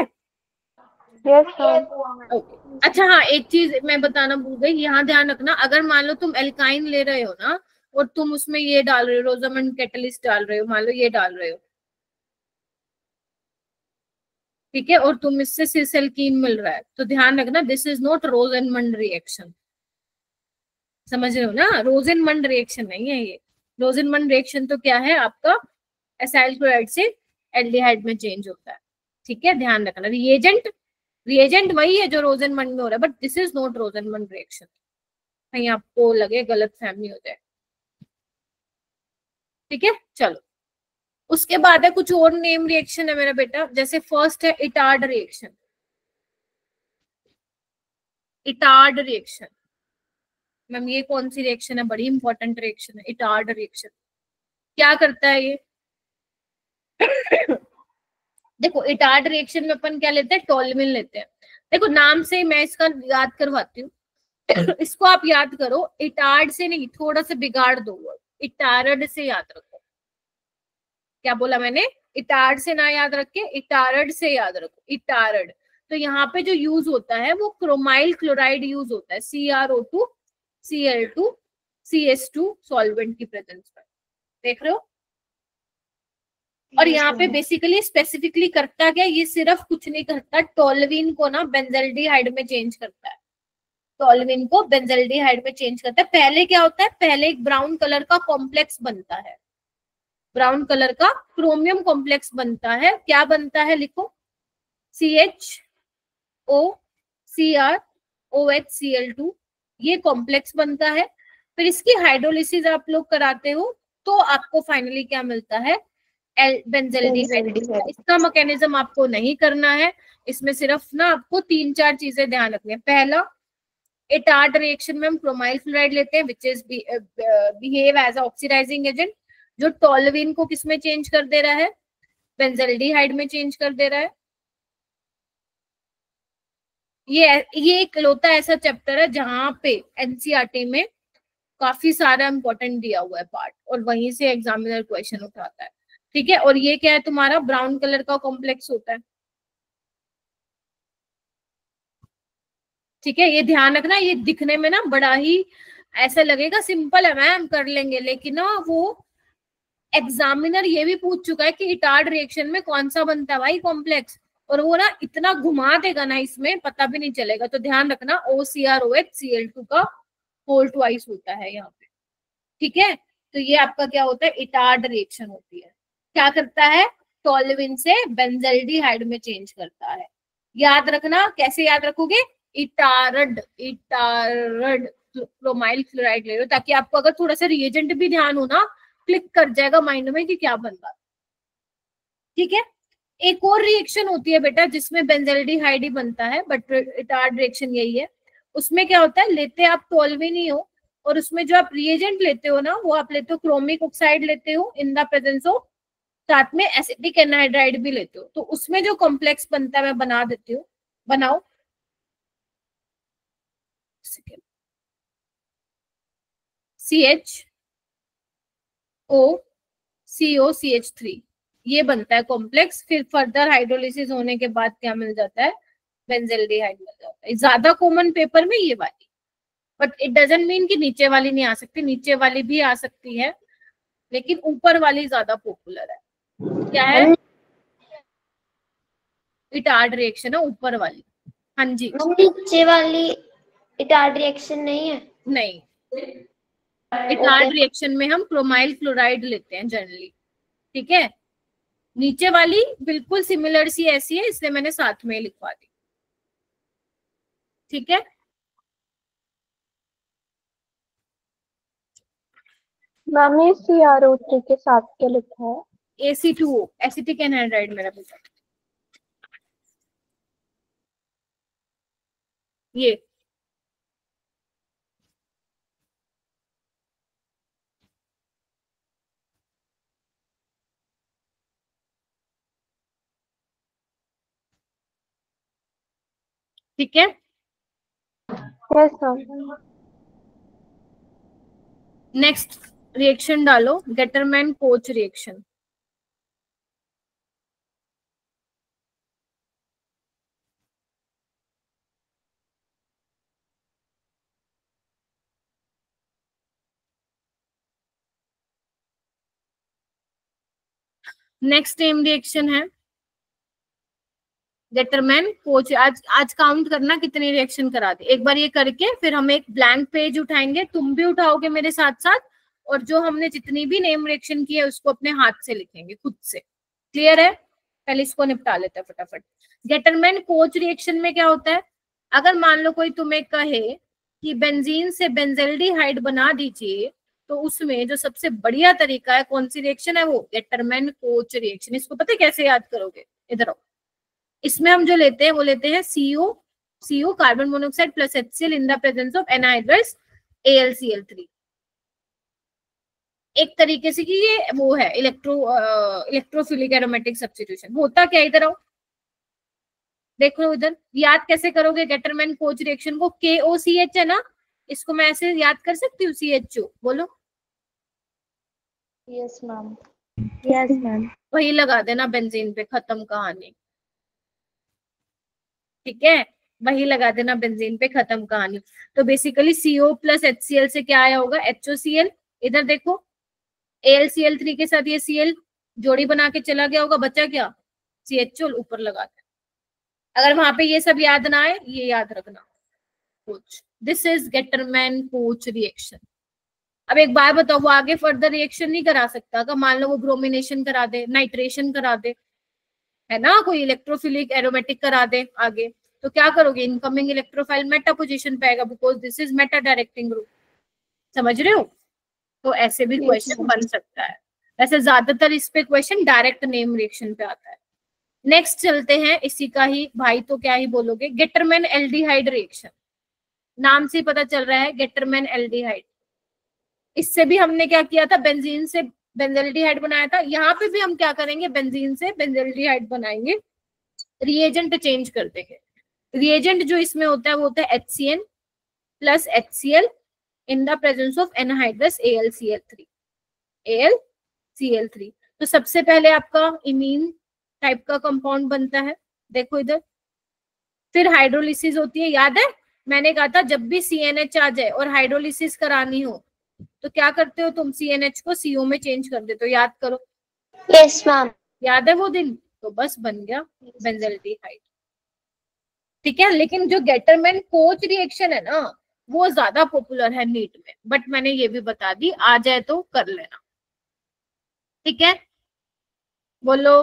Yes ma'am. ओके, अच्छा हाँ, एक चीज मैं बताना भूल गई, यहाँ ध्यान रखना, अगर मान लो तुम एल्काइन ले रहे हो ना और तुम उसमें ये डाल रहे हो, रोजामंड कैटलिस्ट डाल रहे हो, मान लो ये डाल रहे हो, ठीक है, और तुम इससे सिस एल्कीन मिल रहा है, तो ध्यान रखना this is not Rosenmund reaction, समझ रहे हो ना, रोजेनमंड रिएक्शन नहीं है ये। रोजेनमंड रिएक्शन तो क्या है आपका, एसाइल क्लोराइड से एल्डिहाइड में चेंज होता है, ठीक है, ध्यान रखना। रिएजेंट वही है जो रोजेनमंड में हो रहा है, but this is not Rosenmund reaction, कहीं आपको लगे गलत फहमी हो जाए, ठीक है। चलो, उसके बाद है कुछ और नेम रिएक्शन है मेरा बेटा, जैसे फर्स्ट है Etard reaction. Etard reaction ma'am, ये कौन सी रिएक्शन है, बड़ी इंपॉर्टेंट रिएक्शन है इटार्ड रिएक्शन। क्या करता है ये देखो, इटार्ड रिएक्शन में अपन क्या लेते हैं, टोल्यूमिन लेते हैं। देखो नाम से मैं इसका याद करवाती हूँ इसको आप याद करो, इटार्ड से नहीं, थोड़ा सा बिगाड़ दो वर्ड, इटारड से याद रखो। क्या बोला मैंने, इटार्ड से ना याद रख के इटारड से याद रखो, इटारड। तो यहाँ पे जो यूज होता है वो क्रोमाइल क्लोराइड यूज होता है, CrO2 Cl2 CS2 सॉल्वेंट की प्रेजेंस में, देख रहे हो। और यहाँ पे बेसिकली स्पेसिफिकली करता क्या, ये सिर्फ कुछ नहीं करता, टोल्यूइन को ना बेंजल्डिहाइड में चेंज करता है, टोल्यूइन को बेंजल्डिहाइड में चेंज करता है। पहले क्या होता है, पहले एक ब्राउन कलर का कॉम्प्लेक्स बनता है, ब्राउन कलर का क्रोमियम कॉम्प्लेक्स बनता है, क्या बनता है लिखो, CHO CrOHCl2, ये कॉम्प्लेक्स बनता है। फिर इसकी हाइड्रोलिसिस आप लोग कराते हो तो आपको फाइनली क्या मिलता है, बेंजल्डिहाइड। इसका मैकेनिज्म आपको नहीं करना है, इसमें सिर्फ ना आपको 3-4 चीजें ध्यान रखनी है। पहला, इटार्ड रिएक्शन में हम क्रोमाइल क्लोराइड लेते हैं which is behave as oxidizing agent, जो टोल्यूइन को किसमें चेंज कर दे रहा है, बेंजल्डिहाइड में चेंज कर दे रहा है। ये एक लौता ऐसा चैप्टर है जहां पे एनसीईआरटी में काफी सारा इंपॉर्टेंट दिया हुआ है पार्ट, और वहीं से एग्जामिनर क्वेश्चन उठाता है, ठीक है। और ये क्या है तुम्हारा, ब्राउन कलर का कॉम्प्लेक्स होता है, ठीक है, ये ध्यान रखना, ये दिखने में ना बड़ा ही ऐसा लगेगा सिंपल है मैम कर लेंगे, लेकिन ना वो एग्जामिनर ये भी पूछ चुका है कि इटार्ड रिएक्शन में कौन सा बनता है भाई कॉम्प्लेक्स, और वो ना इतना घुमा देगा ना इसमें पता भी नहीं चलेगा। तो ध्यान रखना OCrOH Cl2 का होल ट्वाइस होता है यहाँ पे, ठीक है। तो ये आपका क्या होता है, इटार्ड रिएक्शन होती है। क्या करता है, टोल्यूइन से बेंजल्डिहाइड में चेंज करता है। याद रखना, कैसे याद रखोगे, इटारड क्रोमाइल क्लोराइड ले लो, ताकि आपको अगर थोड़ा सा रिएजेंट भी ध्यान हो ना, क्लिक कर जाएगा माइंड में कि क्या बन रहा है, ठीक है। एक और रिएक्शन होती है बेटा जिसमें बेंजल्डिहाइड ही बनता है, बट इटार्ड रिएक्शन यही है। उसमें क्या होता है, लेते आप टोल्यूइन ही हो, और उसमें जो आप रिएजेंट लेते हो ना, वो आप लेते हो क्रोमिक ऑक्साइड लेते हो इन द प्रेजेंस ऑफ, साथ में एसिटिक एनहाइड्राइड भी लेते हो। तो उसमें जो कॉम्प्लेक्स बनता है मैं बना देती हूँ, बनाओ। CHOCOCH3 ये बनता है कॉम्प्लेक्स। फिर फर्दर हाइड्रोलिसिस होने के बाद क्या मिल जाता है, बेंजल्डिहाइड मिल जाता है। ज्यादा कॉमन पेपर में ये वाली, बट इट डजंट मीन कि नीचे वाली नहीं आ सकती, नीचे वाली भी आ सकती है, लेकिन ऊपर वाली ज्यादा पॉपुलर है। क्या है, इटार्ड रिएक्शन है ऊपर वाली। हाँ जी, नीचे वाली इटार्ड रिएक्शन नहीं है। नहीं, इटार्ड रिएक्शन में हम क्रोमाइल क्लोराइड लेते हैं जनरली, ठीक है। नीचे वाली बिल्कुल सिमिलर सी ऐसी है, इसलिए मैंने साथ में लिखवा दी, ठीक है। मैम ये CrO3 के साथ क्या लिखा है? AC2O एसिटिक एनहाइड्राइड मेरा बेटा, ये ठीक है। Yes ma'am. नेक्स्ट रिएक्शन डालो, Gattermann coach reaction. Next same reaction है गेटरमैन कोच। आज काउंट करना कितने रिएक्शन करा दे, एक बार ये करके फिर हम एक ब्लैंक पेज उठाएंगे, तुम भी उठाओगे मेरे साथ साथ, और जो हमने जितनी भी नेम रिएक्शन की है उसको अपने हाथ से लिखेंगे खुद से। क्लियर है, पहले इसको निपटा लेते हैं फटाफट। गेटरमैन कोच रिएक्शन में क्या होता है, अगर मान लो कोई तुम्हें कहे कि बेंजीन से बेंजल्डिहाइड बना दीजिए, तो उसमें जो सबसे बढ़िया तरीका है, कौन सी रिएक्शन है वो, गेटरमैन कोच रिएक्शन। इसको पता है कैसे याद करोगे, इधर आओ। इसमें हम जो लेते हैं वो लेते हैं CO carbon monoxide plus HCl in the presence of anhydrous AlCl3। एक तरीके से कि ये वो है इलेक्ट्रोफिलिक एरोमेटिक सब्स्टिट्यूशन। होता क्या, इधर आओ देखो इधर, याद कैसे करोगे गेटरमैन कोच रिएक्शन को, KOCH है ना, इसको मैं ऐसे याद कर सकती हूँ, CHO बोलो। Yes ma'am. Yes ma'am. वही लगा देना बेंजीन पे, खत्म कहानी, ठीक है। वही लगा देना बेंजीन पे, खत्म कहानी। तो बेसिकली CO प्लस HCl से क्या आया होगा, HOCl। इधर देखो AlCl3 के साथ ये Cl जोड़ी बना के चला गया होगा, बचा क्या, CHO ऊपर लगा दे। अगर वहां पे ये सब याद ना आए, ये याद रखना, coach. This is Gattermann coach reaction. अब एक बार बताओ, वो आगे फर्दर रिएक्शन नहीं करा सकता? अगर मान लो वो ब्रोमिनेशन करा दे, नाइट्रेशन करा दे, है ना, कोई इलेक्ट्रोफिलिक एरोमेटिक करा दे आगे, तो क्या करोगे, इनकमिंग इलेक्ट्रोफाइल मेटा पोजीशन पे आएगा, because this is Meta directing group. समझ रहे हो? तो ऐसे भी क्वेश्चन बन सकता है। वैसे ज्यादातर इस पे क्वेश्चन डायरेक्ट नेम रिएक्शन पे आता है। नेक्स्ट चलते हैं, इसी का ही भाई, तो क्या ही बोलोगे, गेटरमैन एल्डिहाइड रिएक्शन। नाम से पता चल रहा है गेटरमैन एल्डिहाइड। इससे भी हमने क्या किया था, बेंजीन से बेंजल्डिहाइड बनाया था। यहाँ पे भी हम क्या करेंगे, बेंजीन से बेंजल्डिहाइड बनाएंगे, रिएजेंट चेंज कर देंगे। रिएजेंट जो इसमें होता है वो होता है HCN plus HCl in the presence of anhydrous AlCl3। तो सबसे पहले आपका इमीन टाइप का कंपाउंड बनता है, देखो इधर। फिर हाइड्रोलिसिस होती है, याद है, मैंने कहा था जब भी CNH आ जाए और हाइड्रोलिसिस करानी हो तो क्या करते हो तुम, CNH को CO में चेंज कर देते हो, याद करो। Yes ma'am. याद है वो दिन? तो बस बन गया बेंजल्डिहाइड। ठीक है, लेकिन जो गेटरमैन कोच रिएक्शन है ना वो ज्यादा पॉपुलर है नीट में, बट मैंने ये भी बता दी, आ जाए तो कर लेना। ठीक है, बोलो।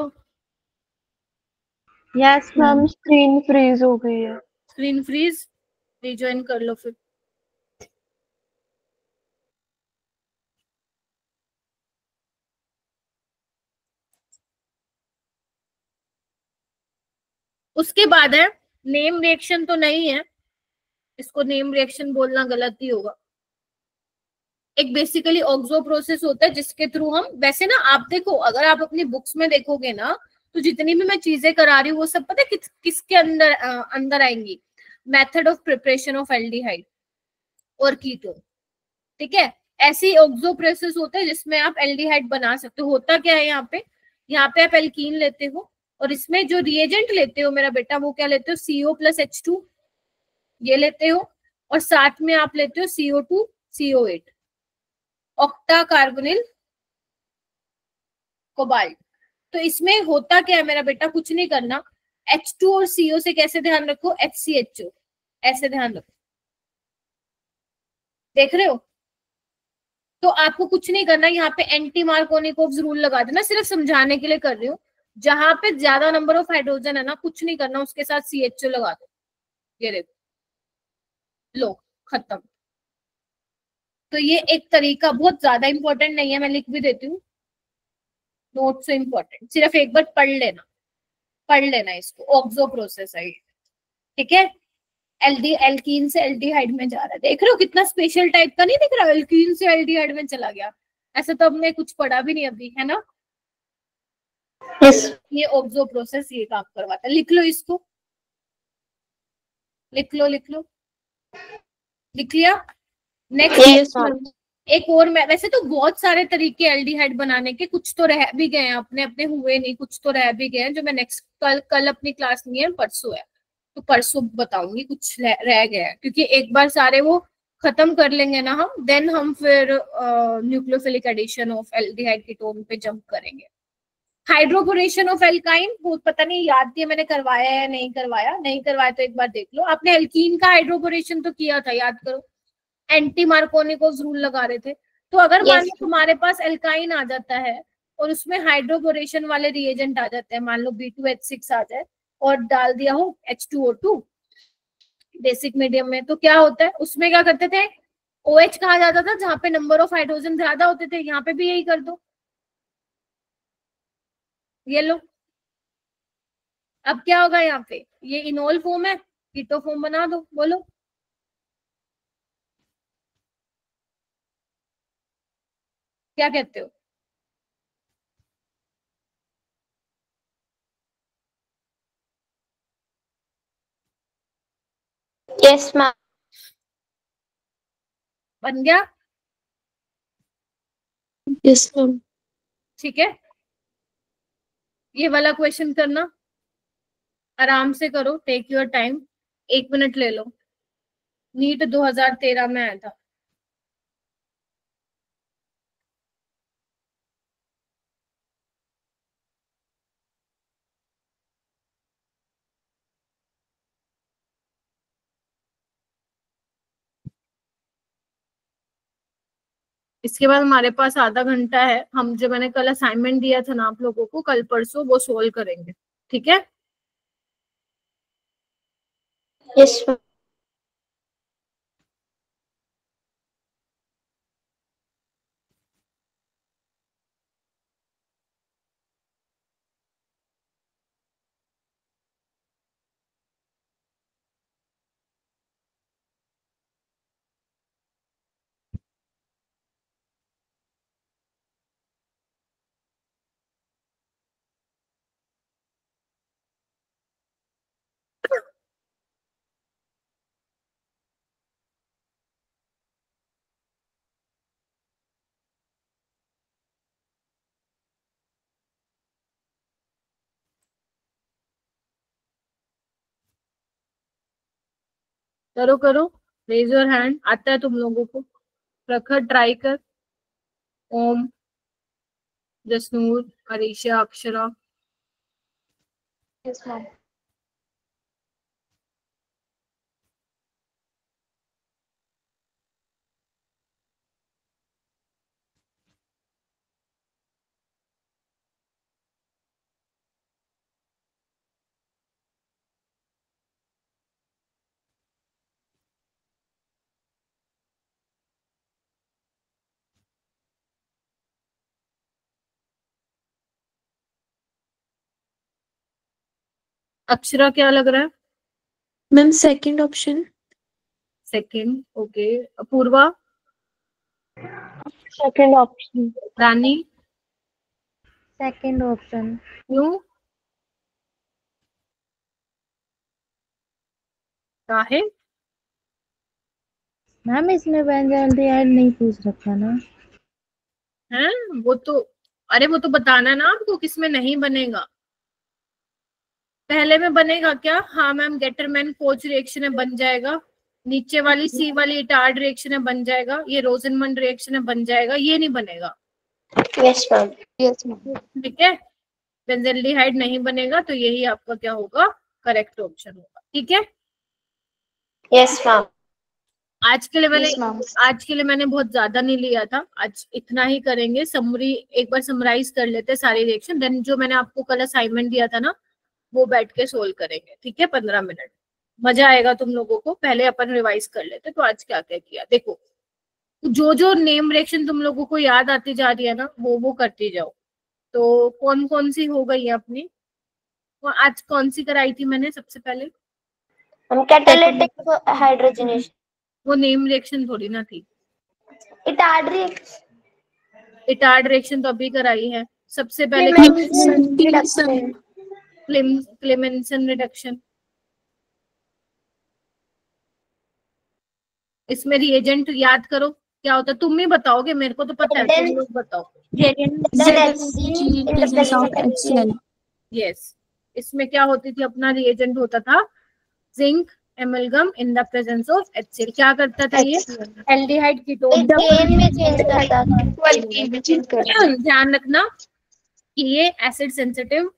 यस मैम, स्क्रीन फ्रीज हो गई है। स्क्रीन फ्रीज, रिज्वाइन कर लो फिर। उसके बाद है नेम रिएक्शन, तो नहीं है, इसको नेम रिएक्शन बोलना गलत ही होगा। एक बेसिकली ऑक्सो प्रोसेस होता है जिसके थ्रू हम, वैसे ना आप देखो, अगर आप अपनी बुक्स में देखोगे ना तो जितनी भी मैं चीजें करा रही हूँ वो सब पता है किसके अंदर अंदर आएंगी, method of preparation of aldehyde और कीटोन। ठीक है, ऐसी ऑक्सो प्रोसेस होता है जिसमें आप एल्डिहाइड बना सकते हो। होता क्या है यहाँ पे आप एल्कीन लेते हो और इसमें जो रिएजेंट लेते हो मेरा बेटा वो क्या लेते हो, CO+H2 ये लेते हो, और साथ में आप लेते हो CO2 CO8 octa carbonyl cobalt. तो इसमें होता क्या है मेरा बेटा, कुछ नहीं करना, H2 और CO से कैसे ध्यान रखो, HCHO ऐसे ध्यान रखो, देख रहे हो। तो आपको कुछ नहीं करना, यहाँ पे एंटी मार्कोनिकोव रूल लगा देना, सिर्फ समझाने के लिए कर रही हूँ। जहां पे ज्यादा नंबर ऑफ हाइड्रोजन है ना, कुछ नहीं करना, उसके साथ CHO लगा दो, ये देखो, लो, खत्म। तो ये एक तरीका बहुत ज्यादा इंपॉर्टेंट नहीं है, मैं लिख भी देती हूँ, नोट से इंपॉर्टेंट, सिर्फ एक बार पढ़ लेना इसको, ऑक्सो प्रोसेस है ये। ठीक है, एल्कीन से एल्डिहाइड में जा रहा है, देख रहे हो कितना स्पेशल टाइप का नहीं दिख रहा, एल्कीन से एल्डिहाइड में चला गया, ऐसा तो हमने कुछ पढ़ा भी नहीं अभी, है ना। यस। ये ऑक्सो प्रोसेस ये काम करवाता है, लिख लो इसको, लिख लो लिख लो, लिख लिया। Next yes ma'am. एक और, मैं वैसे तो बहुत सारे तरीके एल्डिहाइड बनाने के, कुछ तो रह भी गए हैं, अपने अपने हुए नहीं, कुछ तो रह भी गए हैं जो मैं नेक्स्ट कल अपनी क्लास नहीं है, परसों है, तो परसों बताऊंगी, कुछ रह गया है, क्योंकि एक बार सारे वो खत्म कर लेंगे ना हम, देन हम फिर nucleophilic addition of aldehyde ketone पे जंप करेंगे। हाइड्रोबोरेशन ऑफ एल्काइन, वो पता नहीं याद दिया मैंने करवाया या नहीं करवाया, नहीं करवाया तो एक बार देख लो। आपने एल्कीन का हाइड्रोबोरेशन तो किया था, याद करो, एंटी मार्कोनिकोव रूल लगा रहे थे। तो अगर मान लो तुम्हारे पास एल्काइन आ जाता है और उसमें हाइड्रोबोरेशन वाले रिएजेंट आ जाते हैं, मान लो B2H6 आ जाए और डाल दिया हो H2O2 बेसिक मीडियम में, तो क्या होता है उसमें, क्या करते थे, OH कहा जाता था जहां पे नंबर ऑफ हाइड्रोजन ज्यादा होते थे, यहाँ पे भी यही कर दो, ये लो। अब क्या होगा यहाँ पे, ये इनोल फॉर्म है, कीटो फॉर्म बना दो, बोलो। क्या कहते हो? Yes ma'am. बन गया? Yes ma'am. ठीक है, ये वाला क्वेश्चन करना, आराम से करो, टेक योर टाइम, 1 मिनट ले लो, नीट 2013 में आया था। इसके बाद हमारे पास आधा घंटा है, हम जो मैंने कल असाइनमेंट दिया था ना आप लोगों को, कल परसों वो सोल्व करेंगे। ठीक है, यस मैम। करो करो, रेज योर हैंड। आता है तुम लोगों को? प्रखर ट्राई कर। ओम, जसनूर, अरीशा, अक्षरा। Yes ma'am. अक्षरा क्या लग रहा है? Ma'am second option. Second, okay. Apoorva? Second option. Rani? Second option. क्यों? काहे? मैम इसमें बेंजल्डिहाइड नहीं पूछ रखा ना। हैं? वो तो, अरे वो तो बताना ना आपको किसमें नहीं बनेगा। पहले में बनेगा क्या? हाँ मैम, गेटरमैन कोच रिएक्शन में बन जाएगा। नीचे वाली सी वाली इटार्ड रिएक्शन में बन जाएगा। ये रोजनमंड रिएक्शन में बन जाएगा। ये नहीं बनेगा। Yes ma'am. Yes ma'am. ठीक है, बेंजल्डिहाइड नहीं बनेगा, तो यही आपका क्या होगा? करेक्ट ऑप्शन होगा। ठीक है, यस मैम। आज के लिए मैंने यस मैम। आज के लिए मैंने बहुत ज्यादा नहीं लिया था। आज इतना ही करेंगे। समरी एक बार समराइज कर लेते हैं सारी रिएक्शन, देन जो मैंने आपको कल असाइनमेंट दिया था ना, वो बैठ के सोल्व करेंगे। ठीक है, 15 मिनट, मजा आएगा तुम लोगों को। पहले अपन रिवाइज कर लेते। तो आज क्या क्या किया देखो, जो जो नेम रिएक्शन तुम लोगों को याद आती जा रही है ना, वो करती जाओ। तो कौन कौन सी हो गई है अपनी? आज कौन सी कराई थी मैंने सबसे पहले? हम कैटालिटिक हाइड्रोजनेशन। वो नेम रिएक्शन थोड़ी ना थी। Etard reaction. इटार्ड रिएक्शन तो अभी कराई है। सबसे पहले क्लेमेंसन रिडक्शन। इसमें रिएजेंट याद करो क्या होता है? तुम ही बताओगे, मेरे को तो पता है, तुम लोग बताओ। यस, इसमें क्या होती थी? अपना रिएजेंट होता था zinc amalgam in the presence of HCl। क्या करता था ये? एल्डिहाइड कीटोन में चेंज करता था। ध्यान रखना कि ये एसिड सेंसिटिव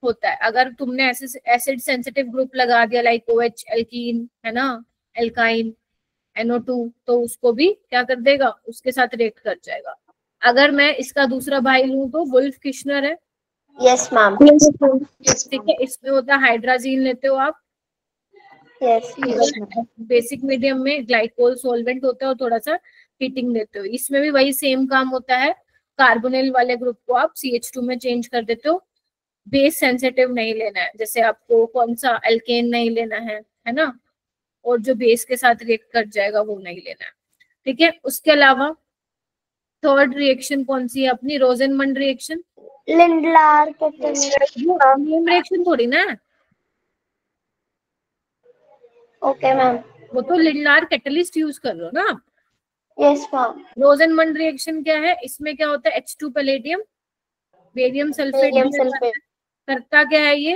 होता है। अगर तुमने एसिड सेंसिटिव ग्रुप लगा दिया, लाइक OH एल्कीन है ना, एल्काइन, NO2, तो उसको भी क्या कर देगा? उसके साथ रिएक्ट कर जाएगा। अगर मैं इसका दूसरा भाई लूं तो वुल्फ किश्नर है। Yes ma'am. ठीक है, इसमें होता है हाइड्राजीन, लेते हो आप। यस। बेसिक मीडियम में ग्लाइकोल सॉल्वेंट होता है और थोड़ा सा हीटिंग देते हो। इसमें भी वही सेम काम होता है। कार्बोनिल वाले ग्रुप को आप CH2 में चेंज कर देते हो। बेस सेंसिटिव नहीं लेना है, जैसे आपको कौन सा एल्केन नहीं लेना है ना, और जो बेस के साथ रिएक्ट कर जाएगा वो नहीं लेना है। ठीक है, उसके अलावा थर्ड रिएक्शन कौन सी है अपनी? रोजनमंड रिएक्शन। लिंडलार रिएक्शन थोड़ी ना है। Okay ma'am. वो तो लिंडलार कैटलिस्ट यूज कर रहे हो ना आप। Yes ma'am. रोजनमंड रिएक्शन क्या है? इसमें क्या होता है? H2 पैलेडियम बेरियम सल्फेट करता क्या है ये?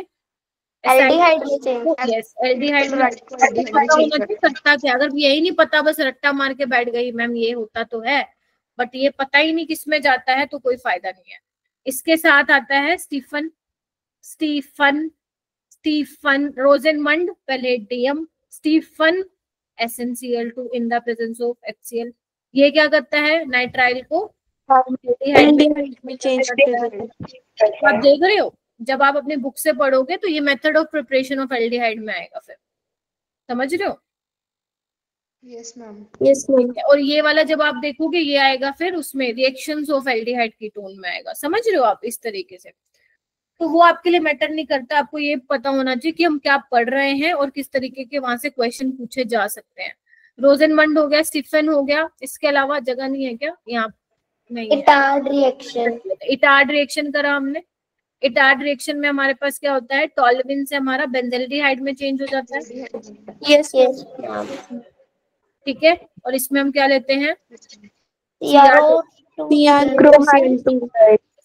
एल्डिहाइड में चेंज। यस, एल्डिहाइड करता क्या? अगर यही नहीं पता, बस रट्टा मार के बैठ गई मैम ये होता तो है, बट ये पता ही नहीं किसमें जाता है, तो कोई फायदा नहीं है। इसके साथ आता है Stephen Rosenmund palladium Stephen SnCl2 in the presence of HCl। ये क्या करता है? नाइट्राइल को एल्डिहाइड में चेंज कर देता है। आप देख रहे हो, जब आप अपने बुक से पढ़ोगे तो ये method of preparation of aldehyde में आएगा। फिर समझ रहे हो? Yes ma'am. Yes ma'am. और ये वाला जब आप देखोगे ये आएगा फिर उसमें रिएक्शंस ऑफ एल्डिहाइड कीटोन में आएगा। समझ रहे हो आप? इस तरीके से तो वो आपके लिए मैटर नहीं करता। आपको ये पता होना चाहिए कि हम क्या पढ़ रहे हैं और किस तरीके के वहां से क्वेश्चन पूछे जा सकते हैं। रोजनमंड हो गया, स्टीफन हो गया, इसके अलावा जगह नहीं है क्या यहाँ? नहीं, इटार्ड रिएक्शन। इटार्ड रिएक्शन करा हमने। इटार्ड रिएक्शन में हमारे पास क्या होता है? टॉलविन से हमारा बेंजल्डिहाइड में चेंज हो जाता है। Yes yes. ठीक है, और इसमें हम क्या लेते हैं?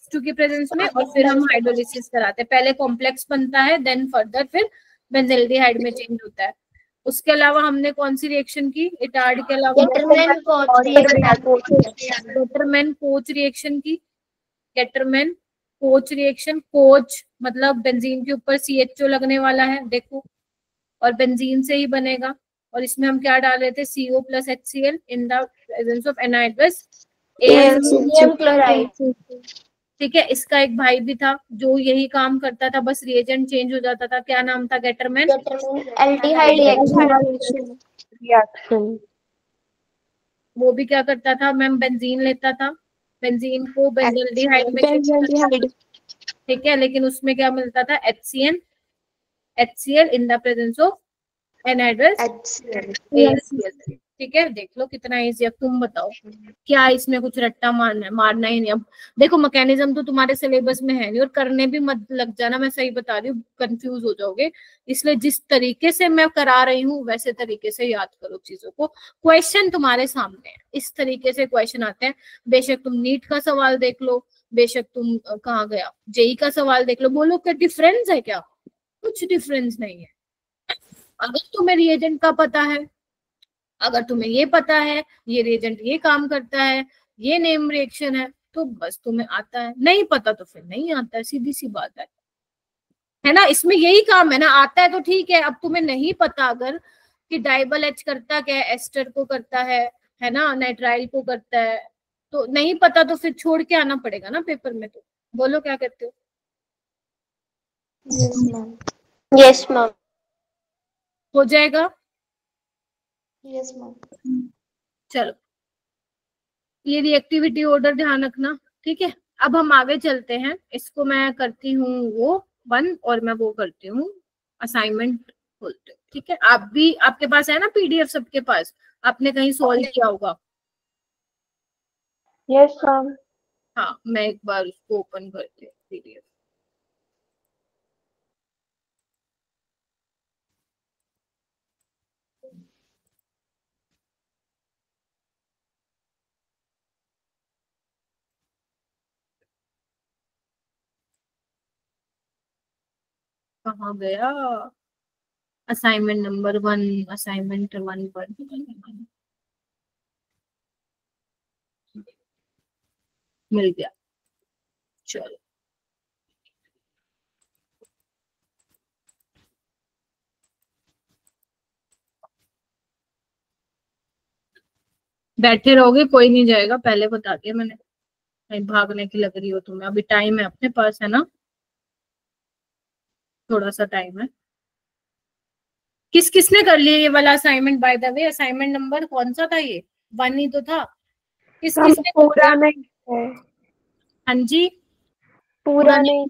H2 की प्रेजेंस में, और फिर हम हाइड्रोलिसिस कराते हैं। पहले कॉम्प्लेक्स बनता है, देन फर्दर फिर बेंजल्डिहाइड में चेंज होता है। उसके अलावा हमने कौन सी रिएक्शन की इटार्ड के अलावा? गेटरमैन कोच रिएक्शन की। गेटरमैन कोच रिएक्शन, कोच मतलब बेंजीन के ऊपर CHO लगने वाला है देखो, और बेंजीन से ही बनेगा। और इसमें हम क्या डाल रहे थे? CO + HCl in the presence of anhydrous aluminium chloride. ठीक है, इसका एक भाई भी था जो यही काम करता था, बस रिएजेंट चेंज हो जाता था। क्या नाम था? Gattermann aldehyde reaction. वो भी क्या करता था मैम? बेंजीन लेता था, बेंजीन को बेंजल्डिहाइड में शिफ्ट करता था, ठीक है, लेकिन उसमें क्या मिलता था? HCl in the presence of anhydrous AlCl। ठीक है, देख लो कितना इजी। अब तुम बताओ, क्या इसमें कुछ रट्टा मारना ही नहीं। अब देखो मैकेनिज्म तो तुम्हारे सिलेबस में है नहीं, और करने भी मत लग जाना, मैं सही बता रही हूँ, कंफ्यूज हो जाओगे। इसलिए जिस तरीके से मैं करा रही हूँ वैसे तरीके से याद करो चीजों को। क्वेश्चन तुम्हारे सामने है, इस तरीके से क्वेश्चन आते हैं। बेशक तुम नीट का सवाल देख लो, बेशक तुम कहाँ गया JEE का सवाल देख लो, बोलो क्या डिफरेंस है? क्या कुछ डिफरेंस नहीं है। अगर तुम्हें रिएजेंट का पता है, अगर तुम्हें ये पता है ये रिएजेंट ये काम करता है, ये नेम रिएक्शन है, तो बस तुम्हें आता है। नहीं पता तो फिर नहीं आता है, सीधी सी बात है ना। इसमें यही काम है ना, आता है तो ठीक है। अब तुम्हें नहीं पता अगर कि डाइबल H करता क्या है, एस्टर को करता है ना, नाइट्राइल को करता है, तो नहीं पता तो फिर छोड़ के आना पड़ेगा ना पेपर में। तो बोलो क्या कहते हो? Yes ma'am. हो जाएगा? Yes ma'am. चलो, ये रिएक्टिविटी ऑर्डर ध्यान रखना, ठीक है। अब हम आगे चलते हैं, इसको मैं करती हूँ वो 1 और मैं वो करती हूँ असाइनमेंट खोलते हूँ, ठीक है। आप भी, आपके पास है ना PDF सबके पास? आपने कहीं सॉल्व किया होगा? Yes ma'am. हाँ, मैं एक बार उसको ओपन करती हूँ PDF। कहाँ गया? असाइनमेंट नंबर 1, असाइनमेंट 1 पर मिल गया। चलो, बैठे रहोगे, कोई नहीं जाएगा, पहले बता दिया मैंने। कहीं भागने की लग रही हो तुम्हें? अभी टाइम है अपने पास, है ना, थोड़ा सा टाइम है। किस किसने कर लिया ये वाला assignment? By the way assignment number कौन सा था? ये 1 ही तो था। किस किसने पूरा नहीं है। हाँ जी, पूरा नहीं।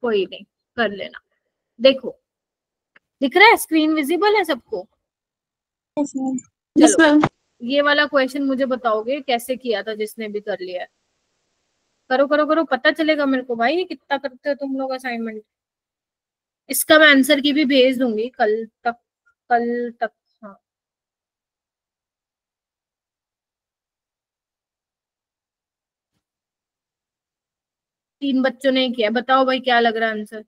कोई नहीं, कर लेना। देखो, दिख रहा है? स्क्रीन विजिबल है सबको? चलो, ये वाला क्वेश्चन मुझे बताओगे कैसे किया था जिसने भी कर लिया है? करो करो करो, पता चलेगा मेरे को भाई कितना करते हो तुम लोग असाइनमेंट। इसका मैं आंसर की भी भेज दूंगी कल तक, कल तक। हाँ, तीन बच्चों ने किया। बताओ भाई क्या लग रहा है आंसर?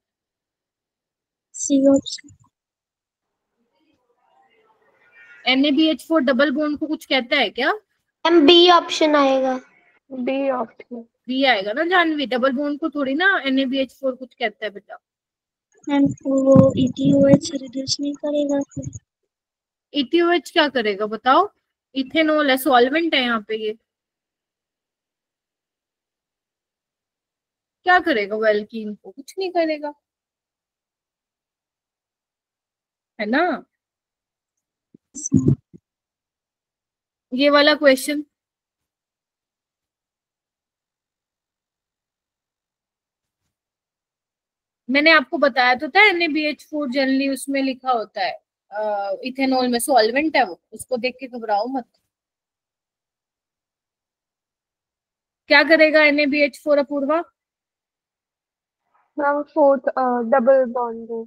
NaBH4 डबल बॉन्ड को कुछ कहता है क्या? मैम बी ऑप्शन आएगा। B option. बी आएगा ना जानवी? डबल बॉन्ड को थोड़ी ना NaBH4 कुछ कहता है बेटा। मैम वो ETOH रिड्यूस नहीं करेगा फिर? ETOH क्या करेगा बताओ? इथेनॉल है, सॉल्वेंट है यहाँ पे। ये क्या करेगा? वो एल्कीन को कुछ नहीं करेगा, है ना। ये वाला क्वेश्चन मैंने आपको बताया तो था, NaBH4 जनरली उसमें लिखा होता है इथेनॉल में सॉल्वेंट है वो, उसको देख के घबराओ मत। क्या करेगा NaBH4 Apoorva? Ma'am fourth double bond है।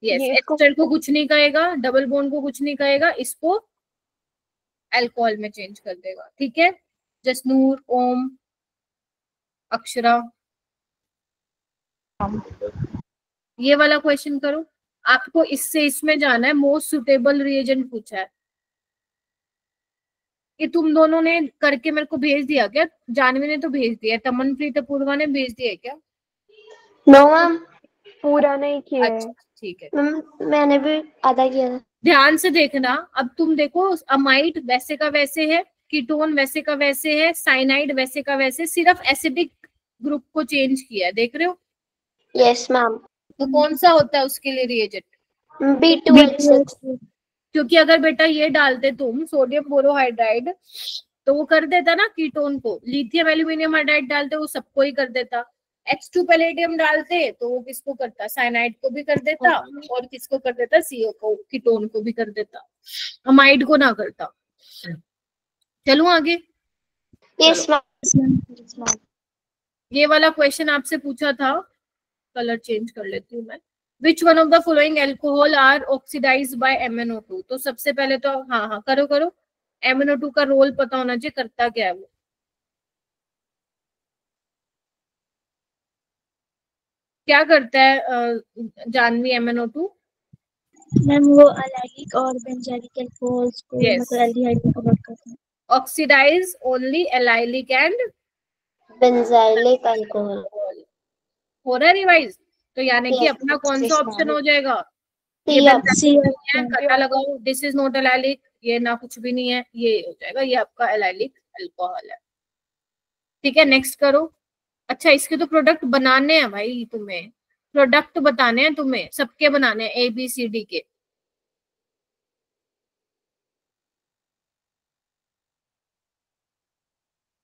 यस, ये इसको एस्टर को कुछ नहीं कहेगा, डबल बॉन्ड को कुछ नहीं कहेगा, इसको अल्कोहल में चेंज कर देगा, ठीक है। जसनूर, ओम, अक्षरा, ये वाला क्वेश्चन करो। आपको इससे इसमें जाना है, मोस्ट सुटेबल रिएजेंट पूछा है। कि तुम दोनों ने करके मेरे को भेज दिया क्या? जानवी ने तो भेज दिया, तमनप्रीत अपूर्वा ने भेज दिया क्या? नो मैम, पूरा नहीं किया है। अच्छा ठीक है, मैम मैंने भी आधा किया था। ध्यान से देखना। अब तुम देखो, अमाइड वैसे का वैसे है, कीटोन वैसे का वैसे है, साइनाइड वैसे का वैसे, सिर्फ एसिडिक ग्रुप को चेंज किया है, देख रहे हो? Yes ma'am. तो कौन सा होता है उसके लिए रिएजेंट? B2H6। क्योंकि अगर बेटा ये डालते तुम सोडियम बोरोहाइड्राइड, तो वो कर देता ना कीटोन को। लिथियम एल्यूमिनियम हाइड्राइड डालते वो सबको ही कर देता। H2 पैलेडियम डालते तो वो किसको करता? साइनाइड को भी कर देता, और किसको कर देता? CO को, कीटोन को भी कर देता, अमाइड को ना करता। चलूं आगे? Yes ma'am. ये वाला क्वेश्चन आपसे पूछा था, कलर चेंज कर लेती हूँ मैं। Which one of the following alcohol are oxidized by MnO2? तो सबसे पहले तो हाँ करो करो, MnO2 का रोल पता होना चाहिए, करता क्या है वो। क्या करता है जानवी MnO2? मैम वो अलैलिक और बेंजाइलिक अल्कोहल्स को Yes. मतलब एल्डिहाइड में कन्वर्ट करता है। Oxidize only allylic and benzylic alcohol. हो रहा है रिवाइज? तो यानी कि Yes, अपना कौन सा yes, ऑप्शन ma'am. हो जाएगा? ये C बेंजाइलिक option। नहीं है, कटा लगाओ, दिस इज नॉट एलाइलिक, ये ना कुछ भी नहीं है, ये हो जाएगा, ये आपका एलाइलिक अल्कोहल है। ठीक है, नेक्स्ट करो। अच्छा, इसके तो प्रोडक्ट बनाने हैं भाई, तुम्हें प्रोडक्ट बताने हैं, तुम्हें सबके बनाने हैं ABCD के।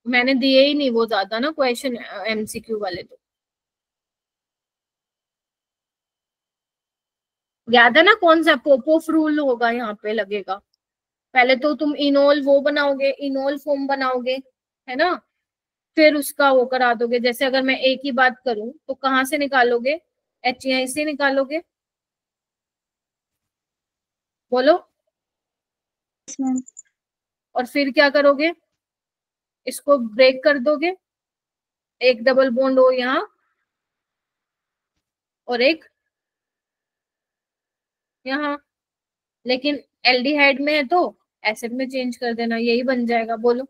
मैंने दिए ही नहीं वो ज्यादा ना क्वेश्चन MCQ वाले, तो याद है ना कौन सा? पोपोफ रूल होगा यहाँ पे लगेगा। पहले तो तुम इनोल वो बनाओगे, इनोल फोम बनाओगे, है ना? फिर उसका वो करा दोगे। जैसे अगर मैं एक ही बात करूं तो कहाँ से निकालोगे? HCl से निकालोगे, बोलो। और फिर क्या करोगे? इसको ब्रेक कर दोगे, एक डबल बॉन्ड हो यहाँ और एक यहाँ, लेकिन एल्डिहाइड में है तो एसिड में चेंज कर देना, यही बन जाएगा, बोलो।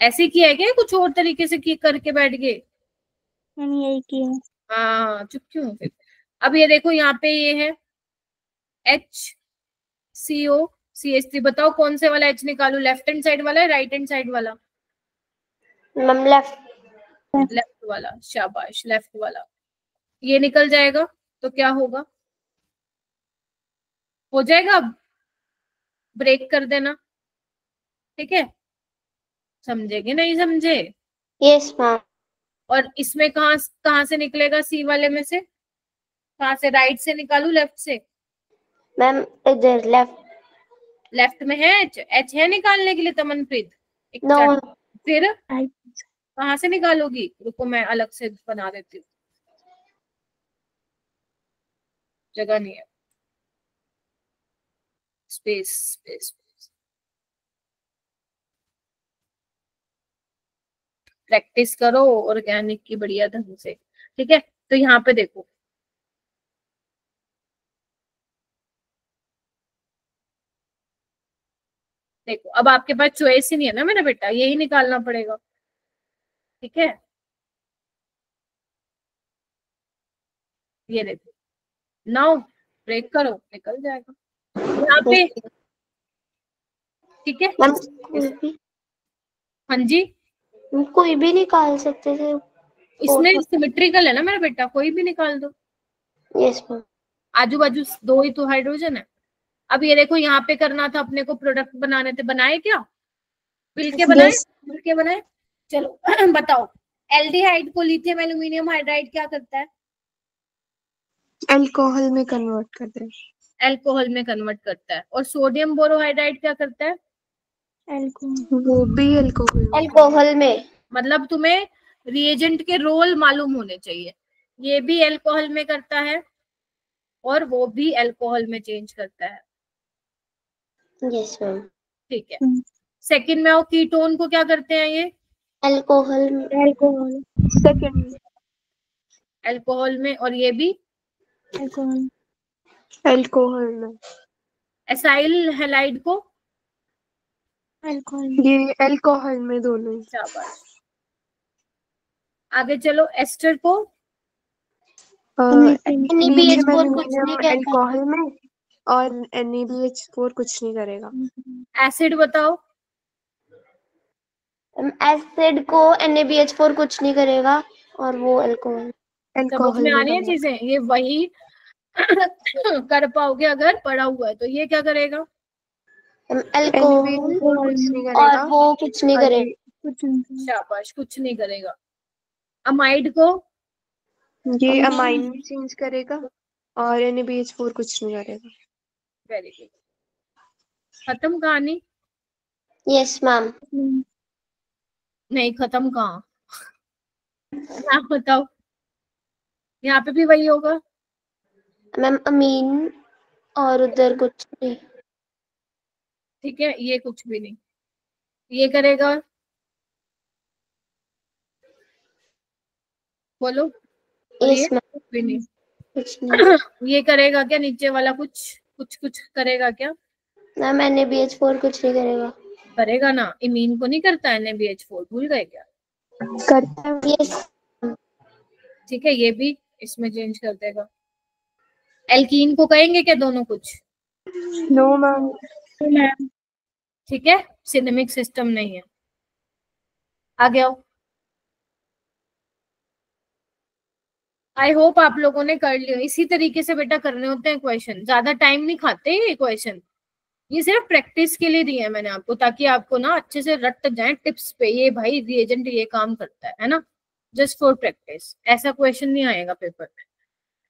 ऐसे किया है क्या? कुछ और तरीके से करके बैठ गए? मैंने यही किया है। हाँ, चुप क्यों हो फिर? अब ये देखो, यहाँ पे ये है HCOCH3, बताओ कौन से वाला H निकालू? लेफ्ट हैंड साइड वाला है, राइट हैंड साइड वाला? Ma'am left. लेफ्ट वाला, शाबाश, लेफ्ट वाला। ये निकल जाएगा तो क्या होगा? हो जाएगा, अब ब्रेक कर देना, ठीक है? समझेगे नहीं समझे? Yes ma'am. और इसमें कहाँ कहाँ से निकलेगा? C वाले में से कहाँ से? राइट से निकालू, लेफ्ट से? मैम इधर लेफ्ट। लेफ्ट में है H है निकालने के लिए तमनप्रीत? नो। फिर कहाँ से निकालोगी? रुको मैं अलग से बना देती हूँ, जगह नहीं है, स्पेस स्पेस। प्रैक्टिस करो ऑर्गेनिक की बढ़िया ढंग से, ठीक है? तो यहाँ पे देखो, देखो अब आपके पास चॉइस ही नहीं है ना मेरा बेटा, यही निकालना पड़ेगा, ठीक है? ये देखो, नाउ ब्रेक करो, निकल जाएगा यहाँ पे, ठीक है? हाँ जी, कोई भी निकाल सकते थे। इसमें सिमेट्रिकल है ना मेरा बेटा, कोई भी निकाल दो। Yes ma'am. आजू बाजू दो ही तो हाइड्रोजन है। अब ये देखो, यहाँ पे करना था अपने को, प्रोडक्ट बनाने थे, बनाए क्या? मिल के बनाए, मिल के बनाए। चलो बताओ, एल्डिहाइड को लिथियम एल्यूमिनियम हाइड्राइड क्या करता है? अल्कोहल में कन्वर्ट कर दे। अल्कोहल में कन्वर्ट करता है। और सोडियम बोरोहाइड्राइड क्या करता है? वो भी अल्कोहल में। मतलब तुम्हें रिएजेंट के रोल मालूम होने चाहिए। ये भी अल्कोहल में करता है और वो भी अल्कोहल में चेंज करता है। Yes ma'am. ठीक है, सेकंड में आओ, कीटोन को क्या करते हैं ये? अल्कोहल। सेकंड अल्कोहल में, और ये भी अल्कोहल, अल्कोहल में, एसाइल हैलाइड को अल्कोहल, ये अल्कोहल में दोनों। शाबाश। आगे चलो, एस्टर को NaBH4 कुछ नहीं कहता। अल्कोहल में, और NaBH4 कुछ नहीं करेगा। एसिड बताओ। एसिड को NaBH4 कुछ नहीं करेगा और वो अल्कोहल। समझ में आ रही है चीजें? ये वही कर पाओगे अगर पढ़ा हुआ है। तो ये क्या करेगा? अल्कोहल कुछ नहीं और करेगा। वो कुछ नहीं करेगा। कुछ नहीं, शाबाश, कुछ नहीं करेगा। अमाइड को ये अमाइन में चेंज करेगा और NaBH4 कुछ नहीं करेगा। Very good. खत्म कहानी? Yes ma'am. नहीं, खत्म कहाँ? आप बताओ, यहाँ पे भी वही होगा। मैम अमीन और उधर कुछ नहीं। ठीक है, ये कुछ भी नहीं। ये करेगा, बोलो। और ये यस मैम। कुछ भी नहीं। कुछ नहीं ये करेगा क्या? नीचे वाला कुछ कुछ कुछ करेगा क्या? मैम। NaBH4 कुछ नहीं करेगा। करेगा ना, इमीन को नहीं करता है NaBH4, भूल गए क्या? करता है। यस। ठीक है, ये भी इसमें चेंज कर देगा। एल्कीन को कहेंगे क्या दोनों कुछ? No ma'am. मैम ठीक है, सिनेमिक सिस्टम नहीं है। आगे आओ। आई होप आप लोगों ने कर लियो। इसी तरीके से बेटा करने होते हैं क्वेश्चन, ज्यादा टाइम नहीं खाते ये क्वेश्चन। ये सिर्फ प्रैक्टिस के लिए दिए हैं मैंने आपको, ताकि आपको ना अच्छे से रट जाए टिप्स पे, ये भाई रिएजेंट ये काम करता है ना, जस्ट फॉर प्रैक्टिस। ऐसा क्वेश्चन नहीं आएगा पेपर में।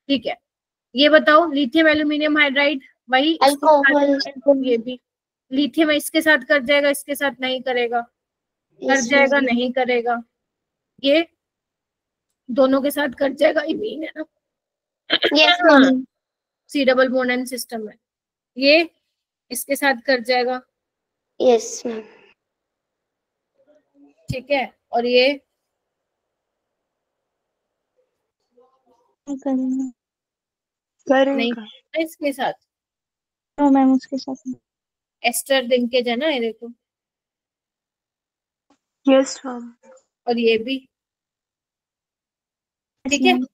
ठीक है, ये बताओ, लिथियम एल्यूमिनियम हाइड्राइड, वही अल्कोहल। ये भी लिथियम इसके साथ कर जाएगा, इसके साथ नहीं करेगा, कर जाएगा नहीं करेगा। ये दोनों के साथ कर जाएगा, इमीन है ना। Yes ma'am. C double bond and system है। ये इसके साथ कर जाएगा। Yes ma'am. ठीक है, और ये करेंगे। नहीं करेगा। इसके साथ। नो मैम, उसके साथ नहीं। एस्टर लिंकेज है ना, ये देखो। Yes ma'am. और ये भी ठीक है। मैम,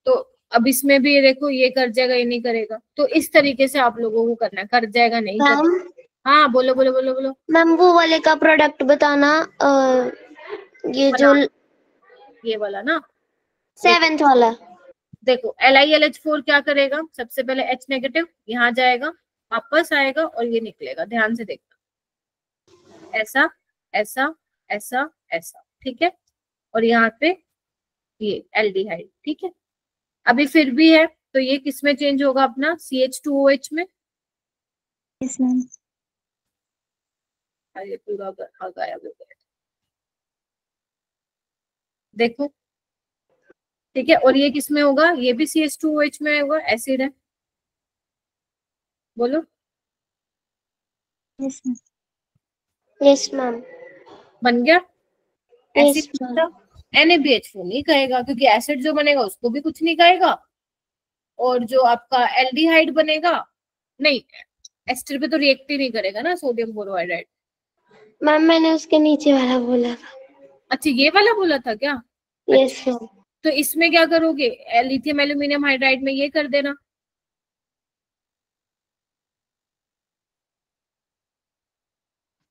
तो अब इसमें भी ये देखो, ये कर जाएगा ये नहीं करेगा। तो इस तरीके से आप लोगों को करना है, कर जाएगा नहीं मैम करेगा। हाँ बोलो बोलो बोलो बोलो। मैम वो वाले का प्रोडक्ट बताना। ये जो ये वाला ना, 7th वाला। देखो LiLH4 क्या करेगा? सबसे पहले H नेगेटिव यहाँ जाएगा, वापस आएगा और ये निकलेगा। ध्यान से देखना, ऐसा ऐसा ऐसा ऐसा। ठीक है, और यहाँ पे ये एल्डिहाइड। ठीक है, अभी फिर भी है तो ये किस में चेंज होगा अपना? CH2OH में। यस मैम, ये पूरा गायब हो गया, देखो। ठीक है, और ये किस में होगा? ये भी CH2OH में होगा, एसिड है। बोलो। Yes ma'am, yes ma'am. बन गया यस एसिड। मैम। NaBH4 नहीं कहेगा, क्योंकि एसिड जो बनेगा उसको भी कुछ नहीं कहेगा, और जो आपका एल्डिहाइड बनेगा, नहीं एस्टर पे तो रिएक्ट ही नहीं करेगा ना, सोडियम बोरोहाइड्राइड। मैम मैंने उसके नीचे वाला बोला था। अच्छा, ये वाला बोला था क्या? Yes ma'am. तो इसमें क्या करोगे? लिथियम एल्यूमिनियम हाइड्राइड में ये कर देना।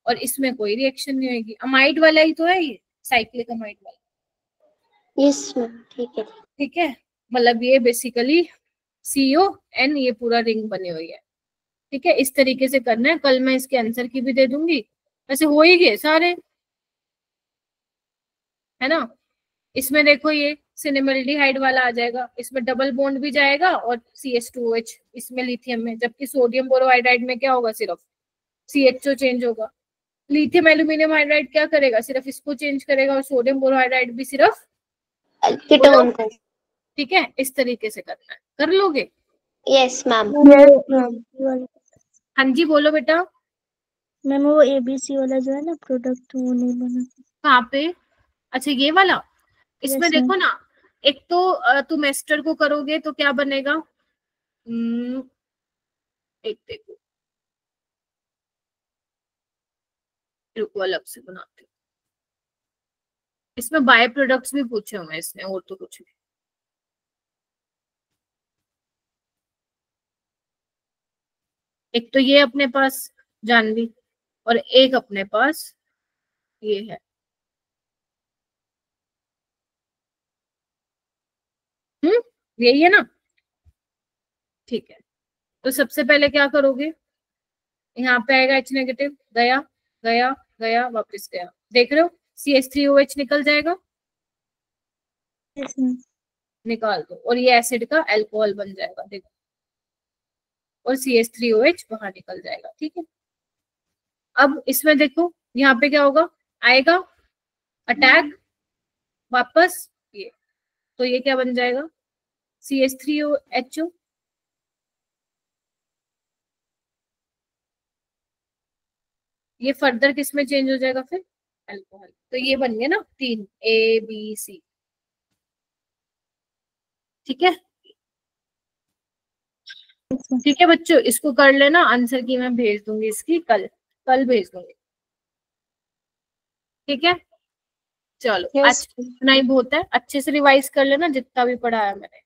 और इसमें कोई रिएक्शन नहीं होगी। अमाइड वाला ही तो है ये, साइक्लिक अमाइड वाला। Yes ma'am. ठीक है। ठीक है, मतलब ये बेसिकली CON ये पूरा रिंग बनी हुई है। ठीक है, इस तरीके से करना है। कल मैं इसके आंसर की भी दे दूंगी। वैसे हो ही गए सारे, है ना। इसमें देखो, ये सिनेमल्डिहाइड वाला आ जाएगा, इसमें डबल बॉन्ड भी जाएगा और CH2OH इसमें लिथियम में, जबकि सोडियम बोरोहाइड्राइड में क्या होगा? सिर्फ CHO चेंज होगा। लिथियम एल्यूमिनियम हाइड्राइड क्या करेगा? सिर्फ इसको चेंज करेगा, और सोडियम बोरोहाइड्राइड भी सिर्फ कीटोन को। ठीक है, इस तरीके से करना है। कर लोगे? Yes ma'am. हाँ जी बोलो बेटा। मैम वो ABC वाला जो है ना प्रोडक्ट, वो नहीं बना। कहाँ पे? अच्छा, ये वाला। इसमें Yes, देखो ना, एक तो तुम एस्टर को करोगे तो क्या बनेगा, एक देखो, रुको अलग से बनाते, इसमें बाय प्रोडक्ट्स भी पूछे हुए इसने, और तो कुछ नहीं। एक तो ये अपने पास जानवी, और एक अपने पास ये है। यही है ना, ठीक है। तो सबसे पहले क्या करोगे, यहाँ पे आएगा H नेगेटिव, गया गया गया वापस गया, देख रहे हो CH3OH निकल जाएगा, यस मैम। निकाल दो, और ये एसिड का अल्कोहल बन जाएगा, देखो, और CH3OH बाहर निकल जाएगा, ठीक है। अब इसमें देखो यहाँ पे क्या होगा, आएगा अटैक, वापस ये, तो ये क्या बन जाएगा, CH3OHO, ये फर्दर किस में चेंज हो जाएगा फिर, अल्कोहल। तो ये बन गया ना 3 ABC, ठीक है। ठीक है बच्चों, इसको कर लेना, आंसर की मैं भेज दूंगी इसकी कल भेज दूंगी, ठीक है। चलो Yes. आज इतना ही बहुत है, अच्छे से रिवाइज कर लेना जितना भी पढ़ाया मैंने।